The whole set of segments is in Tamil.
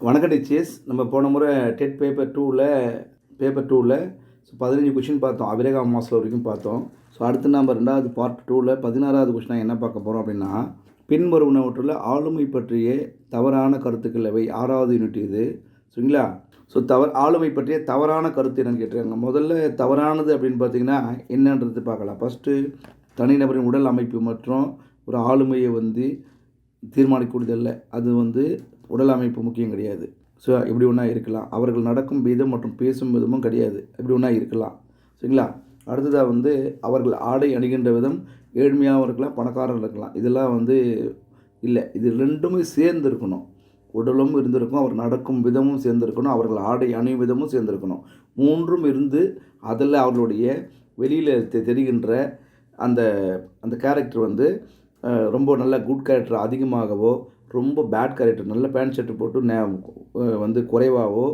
வணக்கம் டீச்சர்ஸ். நம்ம போன முறை டெட் பேப்பர் டூவில் 15 கொஷின் பார்த்தோம். அபிரேகா மாஸ்ல வரைக்கும் பார்த்தோம். ஸோ அடுத்து நம்ம 2வது பார்ட் 2வில் 16வது கொஷினாக என்ன பார்க்க போகிறோம் அப்படின்னா, பின்வருவனவற்றில் ஆளுமை பற்றிய தவறான கருத்துக்கள் எவை? 6வது யூனிட் இது. சரிங்களா? ஸோ ஆளுமை பற்றிய தவறான கருத்து என்னன்னு கேட்டிருக்காங்க. முதல்ல தவறானது அப்படின்னு பார்த்தீங்கன்னா என்னன்றது பார்க்கலாம். ஃபஸ்ட்டு, தனிநபரின் உடல் அமைப்பு மற்றும் ஒரு ஆளுமையை தீர்மானிக்கூடியதில்லை. அது உடல் அமைப்பு முக்கியம் கிடையாது. ஸோ இப்படி ஒன்றா இருக்கலாம். அவர்கள் நடக்கும் விதம் மற்றும் பேசும் விதமும் கிடையாது. இப்படி ஒன்றா இருக்கலாம். சரிங்களா? அடுத்ததாக அவர்கள் ஆடை அணிகின்ற விதம் ஏழ்மையாகவும் இருக்கலாம், பணக்காரர்கள் இருக்கலாம். இதெல்லாம் இல்லை. இது ரெண்டுமே சேர்ந்து இருக்கணும். உடலும் இருந்திருக்கும், அவர் நடக்கும் விதமும் சேர்ந்துருக்கணும், அவர்கள் ஆடை அணியும் விதமும் சேர்ந்துருக்கணும். மூன்றும் இருந்து அதில் அவர்களுடைய வெளியில் தெரிகின்ற அந்த அந்த கேரக்டர் ரொம்ப நல்ல குட் கேரக்டர் அதிகமாகவோ, ரொம்ப பேட் கேரக்டர் நல்ல பேண்ட் ஷர்ட்டு போட்டு குறைவாகவோ,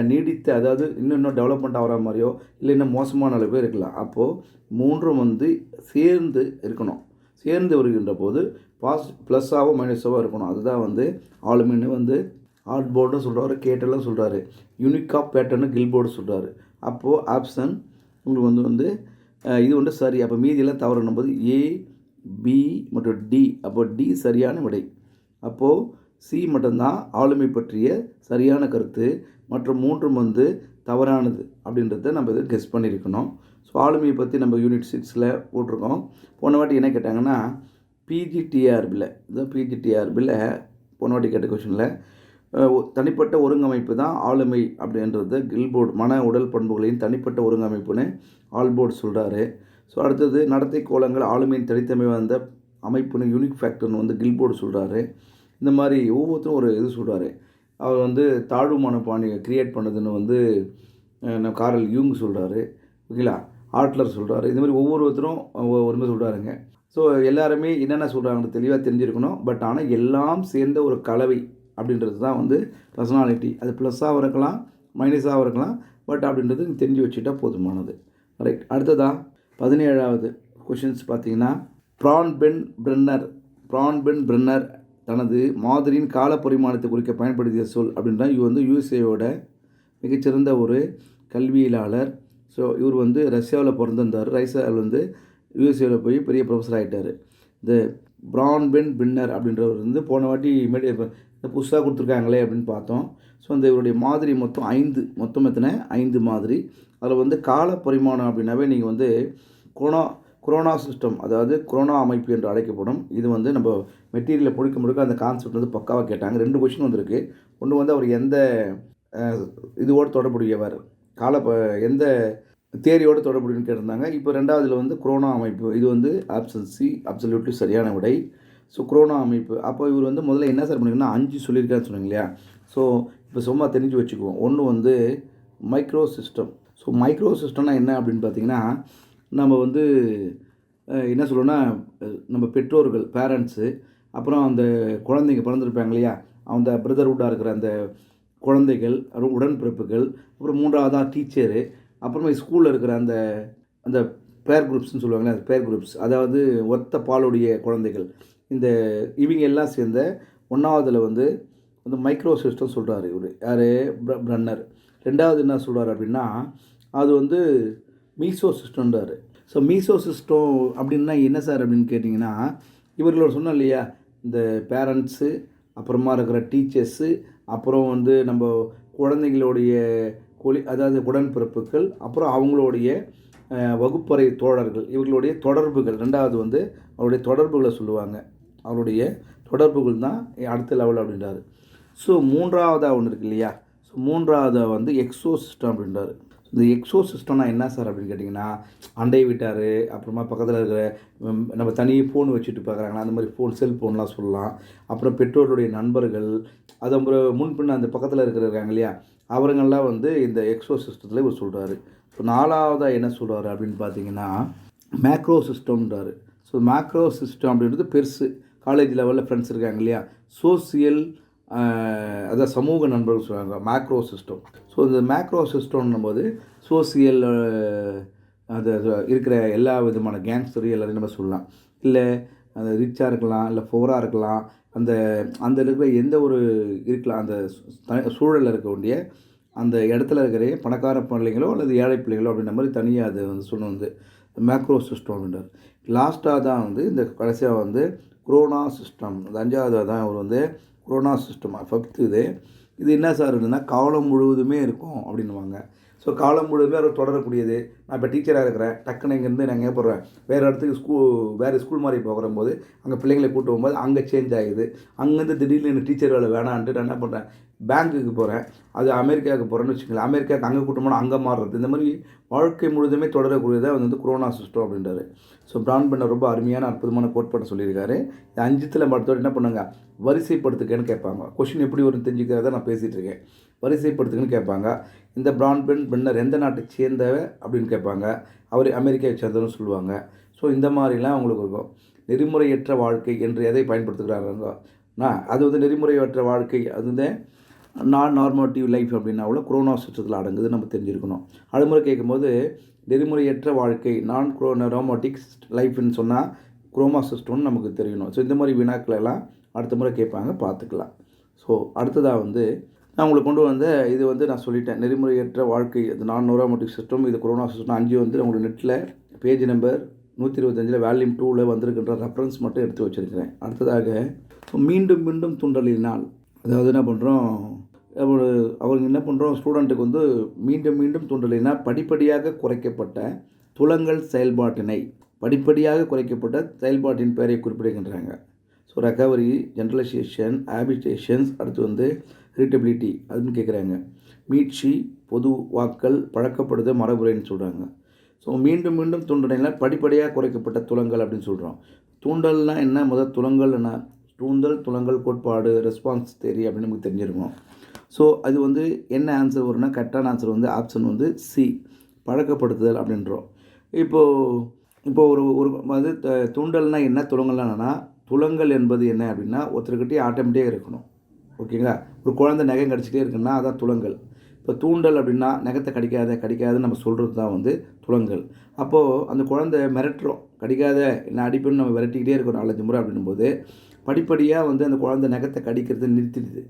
நீடித்த அதாவது இன்னும் டெவலப்மெண்ட் ஆகிற மாதிரியோ, இல்லை இன்னும் மோசமான அளவு இருக்கலாம். அப்போது மூன்றும் சேர்ந்து இருக்கணும். சேர்ந்து வருகின்ற போது ப்ளஸ்ஸாவோ மைனஸாவோ இருக்கணும். அதுதான் ஆளுமைன்னு ஆர்ட் போர்டுன்னு சொல்கிறாரு, கேட்டெல்லாம் சொல்கிறாரு, யூனிக்காக பேட்டர்னு கில்போர்டு சொல்கிறாரு. அப்போது ஆப்ஷன் உங்களுக்கு இது சரி. அப்போ மீதியெல்லாம் தவறுனும் போது ஏ, பி மற்றும் டி. அப்போ டி சரியான விடை. அப்போது சி மட்டும்தான் ஆளுமை பற்றிய சரியான கருத்து, மற்றும் மூன்றும் தவறானது அப்படின்றத நம்ம இதை கெஸ் பண்ணியிருக்கணும். ஸோ ஆளுமையை பற்றி நம்ம யூனிட் 6ல் போட்டிருக்கோம். போன வாட்டி என்ன கேட்டாங்கன்னா, பிஜிடிஆர்பியில் போன வாட்டி கேட்ட கொஷனில் தனிப்பட்ட ஒருங்கமைப்பு தான் ஆளுமை அப்படின்றது கில்போர்டு மன உடல் பண்புகளின் தனிப்பட்ட ஒருங்கமைப்புன்னு ஆல்போர்டு சொல்கிறாரு. ஸோ அடுத்தது நடத்தை கோலங்கள் ஆளுமையின் தனித்தன்மை அமைப்புன்னு யூனிக் ஃபேக்டர்னு கில்போர்டு சொல்கிறாரு. இந்த மாதிரி ஒவ்வொருத்தரும் ஒரு இது சொல்கிறாரு. அவர் தாழ்வு மனப்பான்மையை க்ரியேட் பண்ணதுன்னு காரல் யூங் சொல்கிறாரு. ஓகேங்களா? ஆட்லர் சொல்கிறாரு. இந்த மாதிரி ஒவ்வொருத்தரும் ஒரு மாதிரி சொல்கிறாருங்க. ஸோ எல்லாருமே என்னென்ன சொல்கிறாங்கன்னு தெளிவாக தெரிஞ்சிருக்கணும். பட் ஆனால் எல்லாம் சேர்ந்த ஒரு கலவை அப்படின்றது தான் பர்சனாலிட்டி. அது ப்ளஸ்ஸாகவும் இருக்கலாம், மைனஸாகவும் இருக்கலாம். பட் அப்படின்றது தெரிஞ்சு வச்சுட்டா போதுமானது. ரைட். அடுத்ததாக 17வது கொஷின்ஸ் பார்த்தீங்கன்னா, பிரான்பென் பிரென்னர் தனது மாதிரியின் கால பரிமாணத்தை குறிக்க பயன்படுத்திய சொல் அப்படின்னா, இவர் யூஎஸ்ஏவோட மிகச்சிறந்த ஒரு கல்வியலாளர். ஸோ இவர் ரஷ்யாவில் பிறந்திருந்தார். ரஷ்யாவில் யூஎஸ்ஏவில் போய் பெரிய ப்ரொஃபஸர் ஆகிட்டார். இந்த பிரான்பென் பிரென்னர் அப்படின்றவர் போன வாட்டி இந்த புதுசாக கொடுத்துருக்காங்களே அப்படின்னு பார்த்தோம். ஸோ இவருடைய மாதிரி மொத்தம் எத்தனை 5 மாதிரி. அதில் கால பரிமாணம் அப்படின்னாவே நீங்கள் குரோனா சிஸ்டம், அதாவது குரோனா அமைப்பு என்று அழைக்கப்படும். இது நம்ம மெட்டீரியலை முழுக்க அந்த கான்செப்ட் பக்காவாக கேட்டாங்க. 2 கொஷின் வந்திருக்கு. ஒன்று அவர் எந்த இதுவோடு தொடர்புடையவர், எந்த தேரியோடு தொடர்புடையன்னு கேட்டிருந்தாங்க. இப்போ 2வதுல குரோனா அமைப்பு. இது ஆப்ஷன் சி அப்சல்யூட்லி சரியான விடை. ஸோ குரோனா அமைப்பு. அப்போ இவர் முதல்ல என்ன சார் பண்ணிங்கன்னா 5 சொல்லியிருக்கான்னு சொன்னீங்க இல்லையா? ஸோ இப்போ சும்மா தெரிஞ்சு வச்சுக்குவோம். ஒன்று மைக்ரோ சிஸ்டம். ஸோ மைக்ரோ சிஸ்டம்னா என்ன அப்படின்னு பார்த்தீங்கன்னா, நம்ம என்ன சொல்லணும்னா, நம்ம பெற்றோர்கள் பேரண்ட்ஸு, அப்புறம் அந்த குழந்தைங்க பிறந்திருப்பாங்க இல்லையா, அந்த பிரதர்ஹுட்டாக இருக்கிற அந்த குழந்தைகள், உடன்பிறப்புகள், அப்புறம் 3வதாக டீச்சரு, அப்புறமா ஸ்கூலில் இருக்கிற அந்த அந்த பேர் குரூப்ஸ்னு சொல்லுவாங்களே, அந்த பேர் குரூப்ஸ், அதாவது ஒத்த பாலுடைய குழந்தைகள். இவங்க எல்லாம் சேர்ந்த 1வதுல மைக்ரோ சிஸ்டம் சொல்கிறாரு இவர். யார்? பிரென்னர். 2வது என்ன சொல்கிறார் அப்படின்னா, அது மீசோ சிஸ்டம்ன்றாரு. ஸோ மீசோ சிஸ்டம் அப்படின்னா என்ன சார் அப்படின்னு கேட்டிங்கன்னா, இவர்களோட சொன்னோம் இல்லையா, இந்த பேரண்ட்ஸு, அப்புறமா இருக்கிற டீச்சர்ஸு, அப்புறம் நம்ம குழந்தைங்களுடைய அதாவது உடன்பிறப்புகள், அப்புறம் அவங்களுடைய வகுப்பறை தோழர்கள், இவர்களுடைய தொடர்புகள். 2வது அவருடைய தொடர்புகளை சொல்லுவாங்க. அவருடைய தொடர்புகள் தான் அடுத்த லெவல் அப்படின்றாரு. ஸோ 3வதாக ஒன்று இருக்கு இல்லையா, ஸோ 3வதாக எக்ஸோ சிஸ்டம் அப்படின்றாரு. இந்த எக்ஸோ சிஸ்டம்னா என்ன சார் அப்படின்னு கேட்டிங்கன்னா, அண்டை வீட்டார், அப்புறமா பக்கத்தில் இருக்கிற நம்ம தனியாக ஃபோன் வச்சுட்டு பார்க்குறாங்களா, அந்த மாதிரி செல்ஃபோன்லாம் சொல்லலாம். அப்புறம் பெற்றோருடைய நண்பர்கள், அது அப்புறம் முன்பின் அந்த பக்கத்தில் இருக்காங்க இல்லையா, அவருங்கள்லாம் இந்த எக்ஸோ சிஸ்டத்தில் இவர் சொல்கிறாரு. ஸோ 4வதாக என்ன சொல்கிறாரு அப்படின்னு பார்த்தீங்கன்னா, மேக்ரோ சிஸ்டம்ன்றாரு. ஸோ மேக்ரோ சிஸ்டம் அப்படின்றது பெருசு. காலேஜ் லெவலில் ஃப்ரெண்ட்ஸ் இருக்காங்க இல்லையா, சோசியல், அதாவது சமூக நண்பர்கள் சொல்கிறாங்க மேக்ரோ சிஸ்டம். ஸோ இந்த மேக்ரோ சிஸ்டம்னும் போது சோசியல், அது இருக்கிற எல்லா விதமான கேங்ஸ்டரையும் எல்லாரையும் நம்ம சொல்லலாம். இல்லை அது ரிச்சாக இருக்கலாம், இல்லை புவராக இருக்கலாம், அந்த அந்த இருக்கிற எந்த ஒரு இருக்கலாம் அந்த சூழலில் இருக்கக்கூடிய அந்த இடத்துல இருக்கிற பணக்கார பிள்ளைங்களோ அல்லது ஏழை பிள்ளைங்களோ அப்படின்ற மாதிரி தனியாக அது வந்து சொன்ன வந்து மேக்ரோ சிஸ்டம் அப்படின்றார். லாஸ்ட்டாக தான் வந்து இந்த கடைசியாக வந்து குரோனா சிஸ்டம், அந்த 5வது தான் அவர் வந்து குரோனா சிஸ்டம் 5th இது என்ன சார் இருக்குன்னா காலம் முழுவதுமே இருக்கும் அப்படின்வாங்க. ஸோ காலம் முழுவதுமே அவர் தொடரக்கூடியது. நான் இப்போ டீச்சராக இருக்கிறேன், டக்குன்னு இங்கேருந்து நான் எங்கே போடுறேன், வேறு இடத்துக்கு வேறு ஸ்கூல் மாதிரி போகும்போது அங்கே பிள்ளைங்களை கூட்டு போகும்போது அங்கே சேஞ்ச் ஆகுது. அங்கேருந்து திடீர்னு எனக்கு டீச்சர் வேலை வேணான்ட்டு நான் என்ன பண்ணுறேன், பேங்க்குக்கு போகிறேன், அது அமெரிக்காவுக்கு போகிறேன்னு வச்சுக்கோங்களேன், அமெரிக்காவுக்கு அங்கே கூட்டு போனால் அங்கே மாறுறது. இந்த மாதிரி வாழ்க்கை முழுதுமே தொடரக்கூடியதாக வந்து குரோனா சிஸ்டம் அப்படின்றாரு. ஸோ பிராட்பெண்டர் ரொம்ப அருமையான அற்புதமான கோட்பாட்டை சொல்லியிருக்காரு. இந்த 5த்தில் பார்த்தோம் என்ன பண்ணுங்க, வரிசைப்படுத்துக்கன்னு கேட்பாங்க. கொஷின் எப்படி வரும் தெரிஞ்சுக்கிறத நான் பேசிகிட்டு இருக்கேன். வரிசைப்படுத்துக்குன்னு கேட்பாங்க. இந்த பென்னர் எந்த நாட்டை சேர்ந்தவ அப்படின்னு கேட்பாங்க. அவர் அமெரிக்காவை சேர்ந்தவன்னு சொல்லுவாங்க. ஸோ இந்த மாதிரிலாம் அவங்களுக்கு இருக்கும். நெறிமுறையற்ற வாழ்க்கை என்று எதை பயன்படுத்துகிறாங்க, அது வந்து நெறிமுறையற்ற வாழ்க்கை, அது வந்து நான் நார்மேட்டிவ் லைஃப் அப்படின்னா குரோனா சிஸ்டத்தில் அடங்குது நம்ம தெரிஞ்சிருக்கணும். அடுமுறை கேட்கும்போது நெறிமுறையற்ற வாழ்க்கை நான் நார்மேட்டிக் லைஃப்னு சொன்னால் குரோமா சிஸ்டம்னு நமக்கு தெரியணும். ஸோ இந்த மாதிரி வினாக்கள் எல்லாம் அடுத்த முறை கேட்பாங்க, பார்த்துக்கலாம். ஸோ அடுத்ததாக வந்து நான் உங்களுக்கு கொண்டு வந்த இது வந்து நான் சொல்லிட்டேன், நெறிமுறையற்ற வாழ்க்கை, இது நான் நார்மேட்டிக் சிஸ்டம், இது குரோனா சிஸ்டம் 5 வந்து உங்களுக்கு நெட்டில் பேஜ் நம்பர் 125 வால்யூம் 2 வந்திருக்கின்ற ரெஃபரன்ஸ் மட்டும் எடுத்து வச்சுருக்கிறேன். அடுத்ததாக மீண்டும் மீண்டும் தூண்டலினால், அதாவது என்ன பண்ணுறோம், அவருக்கு என்ன பண்ணுறோம், ஸ்டூடெண்ட்டுக்கு வந்து மீண்டும் மீண்டும் தூண்டலினால் படிப்படியாக குறைக்கப்பட்ட துலங்கல் செயல்பாட்டினை, படிப்படியாக குறைக்கப்பட்ட செயல்பாட்டின் பெயரை குறிப்பிடுகின்றாங்க. ஸோ ரெக்கவரி, ஜென்ரலைசேஷன், ஹேபிடேஷன்ஸ், அடுத்து வந்து இரிட்டபிலிட்டி அதுன்னு கேட்குறாங்க. மீட்சி, பொதுவாக்கல், பழக்கப்படுதல், மரபுரைன்னு சொல்கிறாங்க. ஸோ மீண்டும் மீண்டும் தூண்டலினால் படிப்படியாக குறைக்கப்பட்ட துலங்கல் அப்படின்னு சொல்கிறோம். தூண்டல்னால் என்ன, முதல் துலங்கல் என்ன, தூண்டல் துலங்கல் கோட்பாடு, ரெஸ்பான்ஸ் தேரி அப்படின்னு நமக்கு தெரிஞ்சிருக்கும். ஸோ அது வந்து என்ன ஆன்சர் வரும்னா, கரெக்டான ஆன்சர் வந்து ஆப்ஷன் வந்து சி, பழக்கப்படுத்துதல் அப்படின்றோம். இப்போது ஒரு அது தூண்டல்னால் என்ன, துலங்கல்னால் என்னென்னா, துலங்கல் என்பது என்ன அப்படின்னா ஒருத்தர்கிட்டே ஆட்டோமேட்டிக்காக இருக்கணும். ஓகேங்களா, ஒரு குழந்தை நகம் கடிச்சிட்டே இருக்குன்னா அதான் துலங்கல். இப்போ தூண்டல் அப்படின்னா நகத்தை கடிக்காதுன்னு நம்ம சொல்கிறது தான் வந்து துலங்கல். அப்போது அந்த குழந்தை மிரட்டுறோம், கடிக்காத என்ன அடிப்புன்னு நம்ம விரட்டிக்கிட்டே இருக்கணும் 4 முறை அப்படின்னும்போது படிப்படியாக வந்து அந்த குழந்தை நகத்தை கடிக்கிறது நிறுத்திடுது.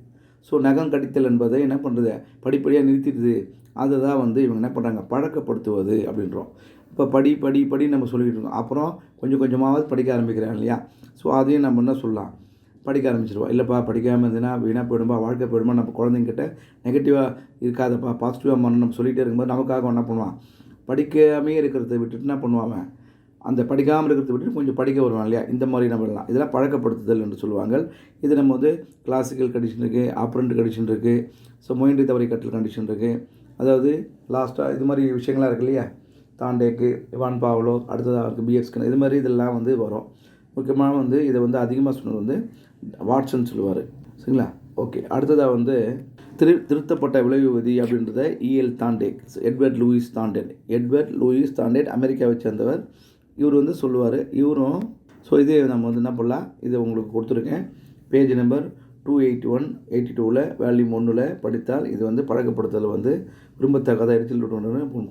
ஸோ நகம் கடித்தல் என்பதை என்ன பண்ணுறது, படிப்படியாக நிறுத்திடுது. அதை தான் வந்து இவங்க என்ன பண்ணுறாங்க, பழக்கப்படுத்துவது அப்படின்றோம். இப்போ படி நம்ம சொல்லிக்கிட்டு இருக்கோம். அப்புறம் கொஞ்சம் கொஞ்சமாவது படிக்க ஆரம்பிக்கிறாங்க இல்லையா. ஸோ அதையும் நம்ம என்ன சொல்லலாம், படிக்க ஆரம்பிச்சிருவோம். இல்லைப்பா படிக்காமல் இருந்ததுன்னா வீணாக போயிடும்பா, வாழ்க்கை போயிடுமா, நம்ம குழந்தைங்கிட்ட நெகட்டிவாக இருக்காதப்பா, பாசிட்டிவாக மாறணும் நம்ம சொல்லிகிட்டே இருக்கும்போது நமக்காக என்ன பண்ணுவான், படிக்காமே இருக்கிறத விட்டுட்டு என்ன பண்ணுவாங்க, அந்த படிக்காமல் இருக்கிறத விட்டு கொஞ்சம் படிக்க வருவான் இல்லையா. இந்த மாதிரி நம்ம எல்லாம் இதெல்லாம் பழக்கப்படுத்துதல் என்று சொல்லுவாங்க. இது நம்ம வந்து கிளாசிக்கல் கண்டிஷன் இருக்குது, ஆப்ரண்ட் கண்டிஷன் இருக்குது, ஸோ மொயின்றி தவறை கற்றல் கண்டிஷன் இருக்குது. அதாவது லாஸ்ட்டாக இது மாதிரி விஷயங்கள்லாம் இருக்குது இல்லையா, தாண்டேக்கு, இவான் பாவ்லோ, அடுத்ததாக இருக்குது பிஎக்ஸ்கன், இது மாதிரி இதெல்லாம் வந்து வரும். முக்கியமாக வந்து இதை வந்து அதிகமாக சொன்னது வந்து வாட்சன் சொல்லுவார். சரிங்களா, ஓகே. அடுத்ததாக வந்து திருத்தப்பட்ட விளைவு விதி அப்படின்றத எட்வர்ட் லூயிஸ் தாண்டேட் அமெரிக்காவை சேர்ந்தவர். இவர் வந்து சொல்லுவார். இவரும் ஸோ இதே நம்ம வந்து என்ன பண்ணலாம், இதை உங்களுக்கு கொடுத்துருக்கேன். பேஜ் நம்பர் 281-82 வால்யூம் 1 படித்தால் இது வந்து பழக்கப்படுத்தல் வந்து விரும்பத்தக்கதாக எடுத்து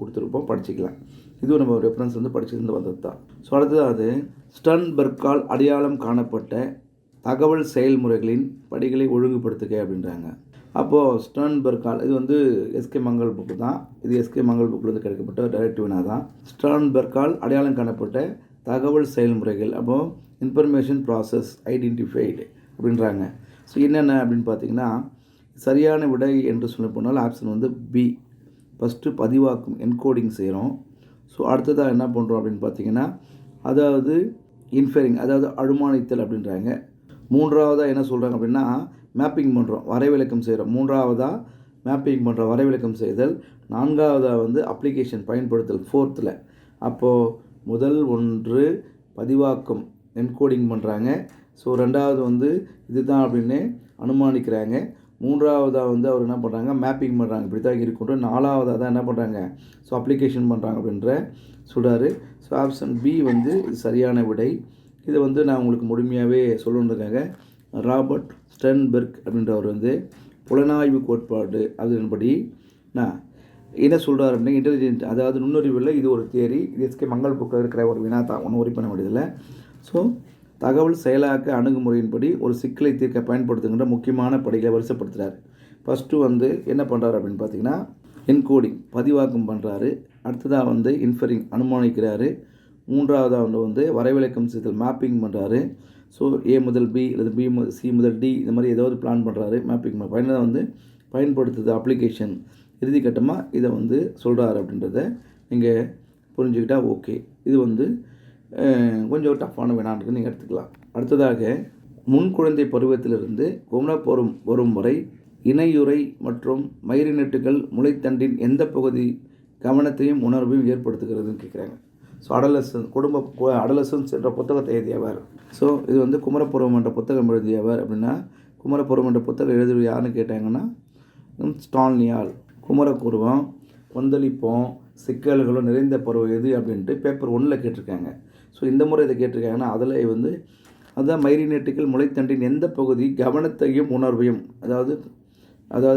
கொடுத்துருப்போம், படிச்சிக்கலாம். இதுவும் நம்ம ரெஃபரன்ஸ் வந்து படிச்சிருந்து வந்தது தான். ஸோ அடுத்தது ஸ்டர்ன்பெர்க்கால் அடையாளம் காணப்பட்ட தகவல் செயல்முறைகளின் படிகளை ஒழுங்குபடுத்துக அப்படின்றாங்க. அப்போது ஸ்டர்ன்பெர்க்கால், இது வந்து எஸ்கே மங்கள் புக்கு தான், இது எஸ்கே மங்கள் புக்கில் கிடைக்கப்பட்ட டைரக்டிவ்னா தான். ஸ்டர்ன்பெர்க்கால் அடையாளம் காணப்பட்ட தகவல் செயல்முறைகள், அப்போது இன்ஃபர்மேஷன் ப்ராசஸ் ஐடென்டிஃபைடு அப்படின்றாங்க. ஸோ என்னென்ன அப்படின்னு பார்த்தீங்கன்னா, சரியான விடை என்று சொல்ல போனால் ஆப்ஷன் வந்து பி, ஃபஸ்ட்டு பதிவாக்கும் என்கோடிங் செய்கிறோம். ஸோ அடுத்ததாக என்ன பண்ணுறோம் அப்படின்னு பார்த்தீங்கன்னா, அதாவது இன்ஃபரிங், அதாவது அனுமானித்தல் அப்படின்றாங்க. 3வதாக என்ன சொல்கிறாங்க அப்படின்னா மேப்பிங் பண்ணுறோம், வரைவிலக்கம் செய்கிறோம். 3வதாக மேப்பிங் பண்ணுறோம், வரைவிலக்கம் செய்தல். 4வதாக வந்து அப்ளிகேஷன் பயன்படுத்தல் 4th. அப்போது முதல் ஒன்று பதிவாக்கம் என்கோடிங் பண்ணுறாங்க. ஸோ 2வது வந்து இதுதான் அப்படின்னு அனுமானிக்கிறாங்க. 3வதாக வந்து அவர் என்ன பண்ணுறாங்க, மேப்பிங் பண்ணுறாங்க, இப்படி தான் இருக்குன்ற. 4வதாக தான் என்ன பண்ணுறாங்க, ஸோ அப்ளிகேஷன் பண்ணுறாங்க அப்படின்ற சொல்கிறாரு. ஸோ ஆப்ஷன் பி வந்து இது சரியான விடை. இதை வந்து நான் உங்களுக்கு முழுமையாகவே சொல்லணுன்றதுக்காக ராபர்ட் ஸ்டர்ன்பெர்க் அப்படின்றவர் வந்து புலனாய்வு கோட்பாடு அதன்படி நான் என்ன சொல்கிறார் அப்படின்னா, இன்டெலிஜென்ட் அதாவது நுண்ணறிவில் இது ஒரு தியரி, இது எஸ்கே மங்கள் புக்கில் இருக்கிற ஒரு வினா தான், ஒன்றும் ஒரி பண்ண முடியதில்லை. ஸோ தகவல் செயலாக்க அணுகுமுறையின்படி ஒரு சிக்கலை தீர்க்க பயன்படுத்துகின்ற முக்கியமான படிகளை வரிசைப்படுத்துகிறார். ஃபஸ்ட்டு வந்து என்ன பண்ணுறாரு அப்படின்னு பார்த்தீங்கன்னா, என்கோடிங் பதிவாக்கம் பண்ணுறாரு. அடுத்ததாக வந்து இன்ஃபரிங் அனுமானிக்கிறாரு. மூன்றாவதாக வந்து வரைவிலக்கம் செய்தல் மேப்பிங் பண்ணுறாரு. ஸோ ஏ முதல் பி அல்லது பி சி முதல் டி இந்த மாதிரி ஏதாவது பிளான் பண்ணுறாரு. மேப்பிங் ஃபைனலாக வந்து பயன்படுத்துது அப்ளிகேஷன். இறுதி கட்டமாக இதை வந்து சொல்கிறாரு அப்படின்றத நீங்கள் புரிஞ்சுக்கிட்டால் ஓகே. இது வந்து கொஞ்சம் டஃப்பான வினான்னு நீங்கள் எடுத்துக்கலாம். அடுத்ததாக முன் குழந்தை பருவத்திலிருந்து குமரப்பருவம் வரும் வரை இணையுறை மற்றும் மயிரினட்டுகள் முளைத்தண்டின் எந்த பகுதி கவனத்தையும் உணர்வையும் ஏற்படுத்துகிறதுன்னு கேட்குறாங்க. ஸோ அடலசன்ஸ் என்ற புத்தகத்தை எழுதியவர். ஸோ இது வந்து குமரப்பருவம் என்ற புத்தகம் எழுதியவர். அப்படின்னா குமரப்பருவம் என்ற புத்தகம் எழுதியவர் யாருன்னு கேட்டாங்கன்னா ஸ்டான்லியால். குமரப்பருவம் கொந்தளிப்போம் சிக்கல்களும் நிறைந்த பருவம் எது அப்படின்ட்டு பேப்பர் 1 கேட்டிருக்காங்க. ஸோ இந்த முறை இதை கேட்டிருக்காங்கன்னா அதில் வந்து அதுதான் மயிரினட்டுகள் முளைத்தண்டின் எந்த பகுதி கவனத்தையும் உணர்வையும் அதாவது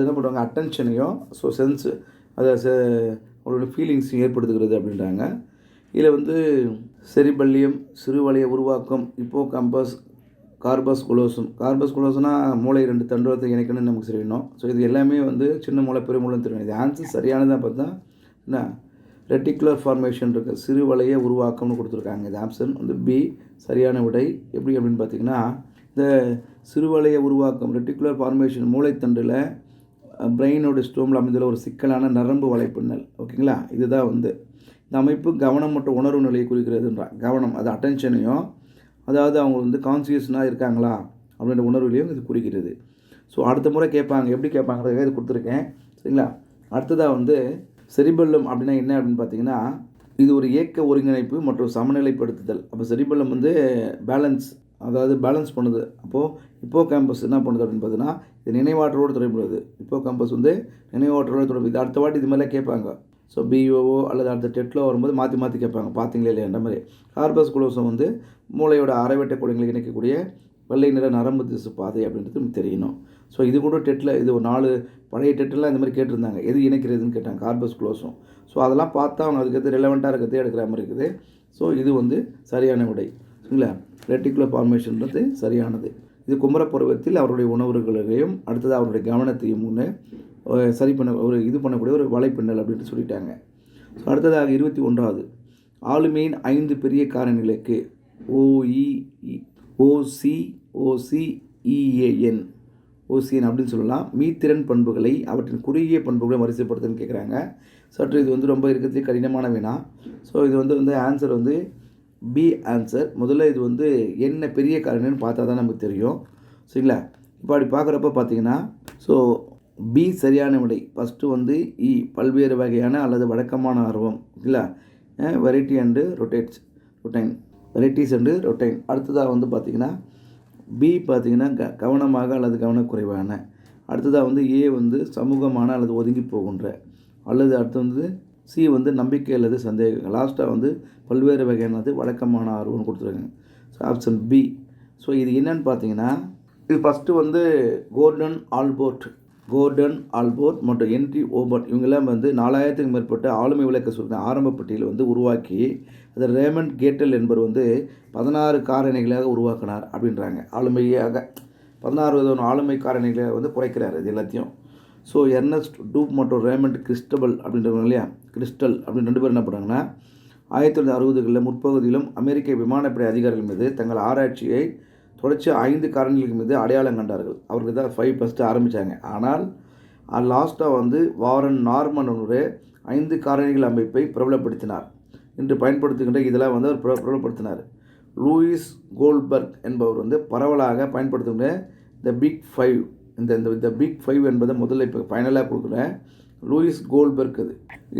என்ன பண்ணுவாங்க அட்டென்ஷனையும் ஸோ சென்ஸு அதை அவங்களோட ஃபீலிங்ஸையும் ஏற்படுத்துகிறது அப்படின்றாங்க. இதில் வந்து செரிபல்லியம் சிறுவளைய உருவாக்கம் இப்போகாம்பஸ் கார்பஸ் குலோசம்னா மூளை 2 தண்டுவத்தை இணைக்கணும்னு நமக்கு தெரியணும். ஸோ இது எல்லாமே வந்து சின்ன மூளை பெரிய மூளைன்னு தெரியும். இது ஆன்சர் சரியானதாக பார்த்தா என்ன ரெட்டிகுலர் ஃபார்மேஷன் இருக்குது சிறுவளைய உருவாக்கம்னு கொடுத்துருக்காங்க. இது ஆப்ஷன் வந்து பி சரியான விடை. எப்படி அப்படின்னு பார்த்தீங்கன்னா இந்த சிறுவளைய உருவாக்கம் ரெட்டிகுலர் ஃபார்மேஷன் மூளைத்தண்டில் பிரெயினோட ஸ்டோமில் அமைந்துள்ள ஒரு சிக்கலான நரம்பு வலைப்பின்னல். ஓகேங்களா, இதுதான் வந்து இந்த அமைப்பு கவனம் மற்றும் உணர்வு நிலையை குறிக்கிறதுன்றான். கவனம் அது அட்டென்ஷனையும் அதாவது அவங்க வந்து கான்சியஸ்னாக இருக்காங்களா அப்படின்ற உணர்வுலையும் இது குறிக்கிறது. ஸோ அடுத்த முறை கேட்பாங்க, எப்படி கேட்பாங்கிறதுக்காக இது கொடுத்துருக்கேன். சரிங்களா. அடுத்ததாக வந்து செரிபெல்லம் அப்படின்னா என்ன அப்படின்னு பார்த்தீங்கன்னா இது ஒரு இயக்க ஒருங்கிணைப்பு மற்றும் சமநிலைப்படுத்துதல். அப்போ செரிபெல்லம் வந்து பேலன்ஸ் பண்ணுது. அப்போது இப்போகாம்பஸ் என்ன பண்ணுது அப்படின்னு பார்த்தீங்கன்னா இது நினைவாற்றலோடு தொடர்புள்ளது. இப்போகாம்பஸ் வந்து நினைவாற்றலோடு தொடர்பு. இது அடுத்த வாட்டி இது மாதிரிலாம் கேட்பாங்க. ஸோ பிஓஓ அல்லது அடுத்த டெட்டில் வரும்போது மாற்றி கேட்பாங்க பார்த்தீங்களே இல்லையான்ற மாதிரி. கார்பஸ் குலோசம் வந்து மூளையோட அரைவட்ட குடங்களை இணைக்கக்கூடிய வெள்ளை நிற நரம்பு திசு பாதை அப்படின்றது நமக்கு தெரியணும். ஸோ இது கூட டெட்டில் இது ஒரு 4 பழைய டெட்டிலாம் இந்த மாதிரி கேட்டிருந்தாங்க, எது இணைக்கிறதுன்னு கேட்டாங்க கார்பஸ் குலோசம். ஸோ அதெல்லாம் பார்த்தா அவங்க அதுக்கு ரெலவெண்ட்டாக இருக்கிறதே எடுக்கிற மாதிரி இருக்குது. ஸோ இது வந்து சரியான விடை. சரிங்களா. ரெட்டிகுலர் ஃபார்மேஷன்றது சரியானது. இது குமரப்பருவத்தில் அவருடைய உணவுகளையும் அடுத்தது அவருடைய கவனத்தையும் சரி பண்ண பண்ணக்கூடிய ஒரு வலைப்பின்னல் அப்படின்ட்டு சொல்லிட்டாங்க. ஸோ அடுத்ததாக 21வது ஆளுமையின் 5 பெரிய காரணிகளுக்கு ஓசிஎன் அப்படின்னு சொல்லலாம் மீத்திறன் பண்புகளை அவற்றின் குறுகிய பண்புகளை வரிசைப்படுத்துன்னு கேட்குறாங்க. சற்று இது வந்து ரொம்ப இருக்கிறதுக்கு கடினமான வினா. ஸோ இது வந்து ஆன்சர் வந்து பி ஆன்சர். முதல்ல இது வந்து என்ன பெரிய காரணின்னு பார்த்தா தான் நமக்கு தெரியும். சரிங்களா. இப்போ அப்படி பார்க்குறப்ப பார்த்தீங்கன்னா ஸோ பி சரியான விடை. ஃபஸ்ட்டு வந்து பல்வேறு வகையான அல்லது வழக்கமான ஆர்வம் இல்லை வெரைட்டிஸ் அண்டு ரொட்டைன். அடுத்ததாக வந்து பார்த்திங்கன்னா பி பார்த்திங்கன்னா கவனமாக அல்லது கவனக்குறைவான. அடுத்ததாக வந்து ஏ வந்து சமூகமான அல்லது ஒதுங்கி போகின்ற. அல்லது அடுத்து வந்து சி வந்து நம்பிக்கை அல்லது சந்தேகங்கள். லாஸ்ட்டாக வந்து பல்வேறு வகையானது வழக்கமான ஆர்வம்னு கொடுத்துருக்காங்க. So option B. ஸோ இது என்னன்னு பார்த்தீங்கன்னா இது ஃபஸ்ட்டு வந்து கோர்டன் ஆல்போர்ட் மற்றும் என்ட்ரி ஓபர்ட் இவங்கெல்லாம் வந்து 4000க்கும் மேற்பட்ட ஆளுமை விளக்க சொல்கிறேன் ஆரம்ப பட்டியலை வந்து உருவாக்கி அதை ரேமண்ட் கேட்டல் என்பவர் வந்து 16 காரணிகளாக உருவாக்கினார் அப்படின்றாங்க. ஆளுமையாக 16 விதமான ஆளுமை காரணிகளை வந்து குறைக்கிறார் இது எல்லாத்தையும். ஸோ எர்னஸ்ட் டூப் மற்றும் ரேமண்ட் கிறிஸ்டல் அப்படின்னு 2 பேர் என்ன பண்ணுறாங்கன்னா 1960களில் முற்பகுதியிலும் அமெரிக்க விமானப்படை அதிகாரிகள் மீது தங்கள் ஆராய்ச்சியை தொடர்ச்சி 5 காரணிகளுக்கு மீது அடையாளம் கண்டார்கள். அவருக்கு தான் 5 ஃபஸ்ட்டு ஆரம்பித்தாங்க. ஆனால் லாஸ்ட்டாக வந்து வாரன் நார்மன் ஒரு 5 காரணிகள் அமைப்பை பிரபலப்படுத்தினார். இன்று பயன்படுத்துகின்ற இதெல்லாம் வந்து அவர் பிரபலப்படுத்தினார். லூயிஸ் கோல்ட்பர்க் என்பவர் வந்து பரவலாக பயன்படுத்துகின்ற த பிக் 5 இந்த பிக் 5 என்பதை முதல்ல இப்போ ஃபைனலாக கொடுக்குற லூயிஸ் கோல்ட்பர்க்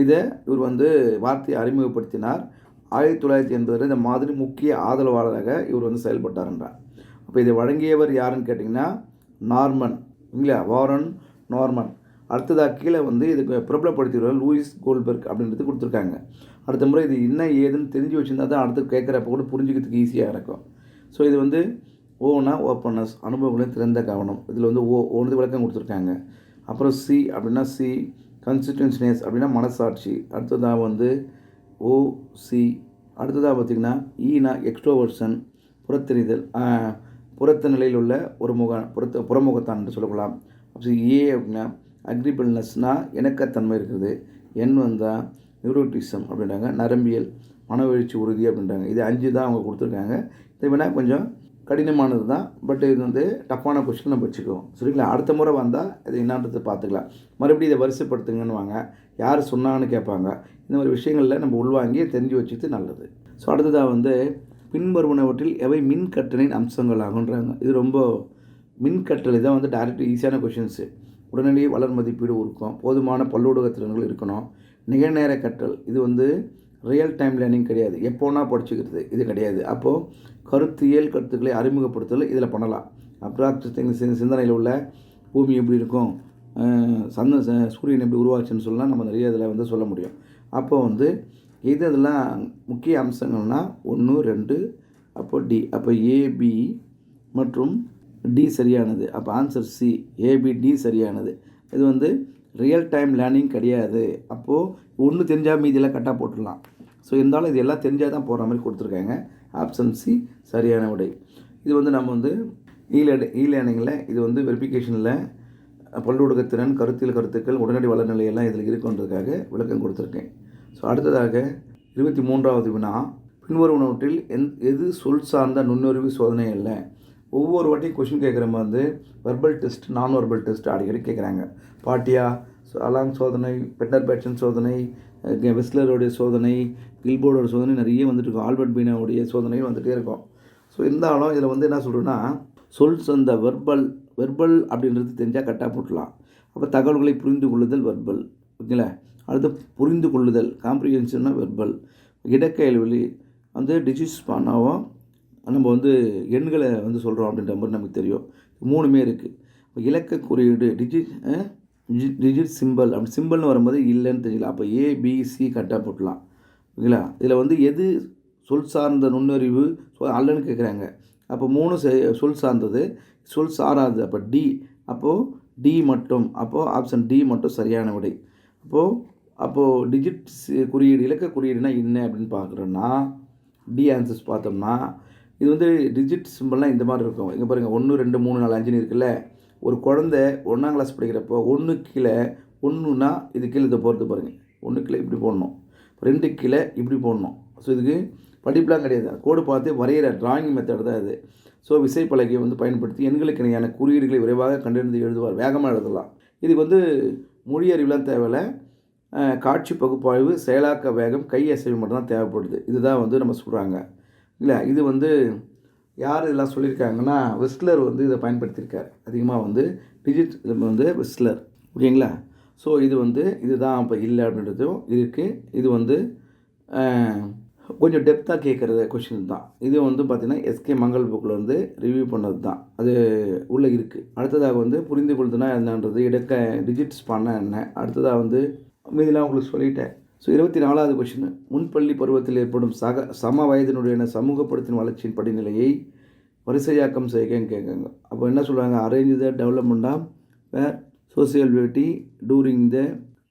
இவர் வந்து வார்த்தையை அறிமுகப்படுத்தினார். 1980 இந்த மாதிரி முக்கிய ஆதரவாளராக இவர் வந்து செயல்பட்டார்ன்றார். அப்போ இதை வழங்கியவர் யாருன்னு கேட்டிங்கன்னா நார்மன் இல்லையா, வாரன் நார்மன். அடுத்ததாக கீழே வந்து இதுக்கு பிரபலப்படுத்திடுவார் லூயிஸ் கோல்ட்பர்க் அப்படின்றது கொடுத்துருக்காங்க. அடுத்த முறை இது என்ன ஏதுன்னு தெரிஞ்சு வச்சுருந்தா தான் அடுத்து கேட்குறப்ப கூட புரிஞ்சுக்கிறதுக்கு ஈஸியாக இருக்கும். ஸோ இது வந்து ஓப்பனஸ் அனுபவங்களையும் திறந்த கவனம். இதில் வந்து ஒன்று விளக்கம் கொடுத்துருக்காங்க. அப்புறம் சி அப்படின்னா கன்சிஸ்டன்சினஸ் அப்படின்னா மனசாட்சி. அடுத்ததாக வந்து ஓசி. அடுத்ததாக பார்த்திங்கன்னா ஈனா எக்ஸ்ட்ரோவர்ஷன். புறத்தெரிதல், புறத்த நிலையில் உள்ள ஒரு புறமுகத்தான் என்று சொல்லலாம். ஆப்ஷன் ஏ அப்படின்னா அக்ரிபிள்னஸ்னால் இணக்கத்தன்மை இருக்குது. என் வந்தால் நியூரோட்டிசம் அப்படின்றாங்க, நரம்பியல், மனவெழுச்சி உறுதி அப்படின்றாங்க. இது 5 தான் அவங்க கொடுத்துருக்காங்க. இதை வேணால் கொஞ்சம் கடினமானது தான், பட் இது வந்து டஃப்பான கொஸ்டின் நம்ம வச்சுக்குவோம். சரிங்களா? அடுத்த முறை வந்தால் இது என்னான்றதை பார்த்துக்கலாம். மறுபடியும் இதை வரிசைப்படுத்துங்கன்னு வாங்க, யார் சொன்னாங்கன்னு கேட்பாங்க. இந்த மாதிரி விஷயங்களில் நம்ம உள்வாங்கி தெரிஞ்சு வச்சுக்கிறது நல்லது. ஸோ அடுத்ததாக வந்து பின்வருவனவற்றில் எவை மின்கற்றலின் அம்சங்கள் ஆகுன்றாங்க. இது ரொம்ப மின்கற்றலை தான் வந்து டைரக்ட் ஈஸியான கொஷின்ஸு. உடனடி வளர் மதிப்பீடு இருக்கும், போதுமான பல்லூடக திறன்கள் இருக்கணும், நிகழ்நேர கற்றல், இது வந்து ரியல் டைம் லேர்னிங் கிடையாது, எப்போனா படிச்சுக்கிறது இது கிடையாது. அப்போது கருத்தியல் கருத்துக்களை அறிமுகப்படுத்தல் இதில் பண்ணலாம். அப்ராக்ட் சிந்தனையில் உள்ள பூமி எப்படி இருக்கும், சூரியன் எப்படி உருவாச்சுன்னு சொல்லலாம், நம்ம நிறைய இதில் வந்து சொல்ல முடியும். அப்போ வந்து இது இதெல்லாம் முக்கிய அம்சங்கள்னால் 1, 2, அப்போ டி, அப்போ ஏபி மற்றும் டி சரியானது. அப்போ ஆன்சர் சி, ஏபிடி சரியானது. இது வந்து ரியல் டைம் லேர்னிங் கிடையாது. அப்போது ஒன்று தெரிஞ்சால் மீதியெல்லாம் கட்டாக போட்டுடலாம். ஸோ இருந்தாலும் இது எல்லாம் தெரிஞ்சால் தான் போகிற மாதிரி கொடுத்துருக்காங்க. ஆப்ஷன் சி சரியான விடை. இது வந்து நம்ம வந்து இ லேர்னிங்கில் இது வந்து வெரிஃபிகேஷனில் பல்லூடகத்திறன், கருத்துக்கள், உடனடி வளர்நிலையெல்லாம் இதில் இருக்குன்றதுக்காக விளக்கம் கொடுத்துருக்கேன். ஸோ அடுத்ததாக 23வது வினா, பின்வருவனவற்றில் எது சொல் சார்ந்த நுண்ணறிவு சோதனை அல்ல? ஒவ்வொரு வாட்டியும் கொஷின் கேட்குற மாதிரி வந்து வெர்பல் டெஸ்ட், நான் வெர்பல் டெஸ்ட் அடிக்கடி கேட்குறாங்க. பாட்டியா, அலாங் சோதனை, பெட்டர் பேட்சன் சோதனை, வெஸ்லருடைய சோதனை, கில்போர்டோட சோதனை நிறைய வந்துட்டு இருக்கும், ஆல்பர்ட் பீனாவுடைய சோதனையும் வந்துகிட்டே இருக்கும். ஸோ இருந்தாலும் இதில் வந்து என்ன சொல்கிறேன்னா, சொல் சார்ந்த வெர்பல் அப்படின்றது தெரிஞ்சால் கட்டாக போட்டலாம். அப்போ தகவல்களை புரிந்து கொள்ளுதல் வெர்பல், ஓகேங்களா? அடுத்து புரிந்து கொள்ளுதல் காம்ப்ரிஹென்ஷன்னா வெர்பல். இடக்கையல்வெளி வந்து டிஜிட்ஸ் பண்ணாவும் நம்ம வந்து எண்களை வந்து சொல்கிறோம் அப்படின்ற மாதிரி நமக்கு தெரியும். 3மே இருக்குது. இப்போ இலக்க குறியீடு டிஜிட் சிம்பிள், அப்படி சிம்பிள்னு வரும்போது இல்லைன்னு தெரியல. அப்போ ஏபிசி கட்டாக போட்டலாம், ஓகேங்களா? இதில் வந்து எது சொல் சார்ந்த நுண்ணறிவு அல்லன்னு கேட்குறாங்க. அப்போ 3 சொல் சார்ந்தது, சொல் சாராது. அப்போ டி, அப்போது டி மட்டும், அப்போது ஆப்ஷன் டி மட்டும் சரியான விடை. அப்போது டிஜிட் குறியீடு, இலக்க குறியீடுனா என்ன அப்படின்னு பார்க்குறோன்னா, டி ஆன்சர்ஸ் பார்த்தோம்னா இது வந்து டிஜிட் சிம்பிள்னால் இந்த மாதிரி இருக்கும். இங்கே பாருங்கள், 1, 2, 3, 4, 5 இருக்குல்ல. ஒரு குழந்தை 1ஆம் கிளாஸ் படிக்கிறப்போ 1 கீழே 1னா இது கீழே இதை போகிறது பாருங்கள், 1 கீழே இப்படி போடணும், 2 கீழே இப்படி போடணும். ஸோ இதுக்கு படிப்புலாம் கிடையாது, கோடு பார்த்து வரைகிற டிராயிங் மெத்தட் தான் இது. ஸோ விசைப்பலகையை வந்து பயன்படுத்தி எண்களுக்கு இணையான குறியீடுகளை விரைவாக கண்டறிந்து எழுதுவார், வேகமாக எழுதலாம். இதுக்கு வந்து மொழி அறிவுலாம் தேவையில்லை, காட்சி பகுப்பாய்வு, செயலாக்க வேகம், கை அசைவு மட்டும்தான் தேவைப்படுது. இதுதான் வந்து நம்ம சொல்கிறாங்க இல்லை. இது வந்து யார் இதெல்லாம் சொல்லியிருக்காங்கன்னா, வெஸ்லர் வந்து இதை பயன்படுத்தியிருக்கார் அதிகமாக, வந்து டிஜிட் வந்து வெஸ்லர், ஓகேங்களா? ஸோ இது வந்து இதுதான் இப்போ இல்லை அப்படின்றதும் இருக்குது. இது வந்து கொஞ்சம் டெப்த்தாக கேட்குறது கொஷின் தான். இது வந்து பார்த்திங்கன்னா எஸ்கே மங்கள் புக்கில் வந்து ரிவ்யூ பண்ணது தான், அது உள்ளே இருக்குது. அடுத்ததாக வந்து புரிந்து கொள்ளுதுன்னா என்னன்றது, டிஜிட்ஸ் பண்ண என்ன, அடுத்ததாக வந்து மீதிலாம் உங்களுக்கு சொல்லிட்டேன். ஸோ 24வது கொஷின், முன்பள்ளி பருவத்தில் ஏற்படும் சம வயதினுடைய சமூகப்படுத்தின் வளர்ச்சியின் படிநிலையை வரிசையாக்கம் செய்யன்னு கேட்குங்க. அப்போ என்ன சொல்கிறாங்க, arrange the development of their sociability during the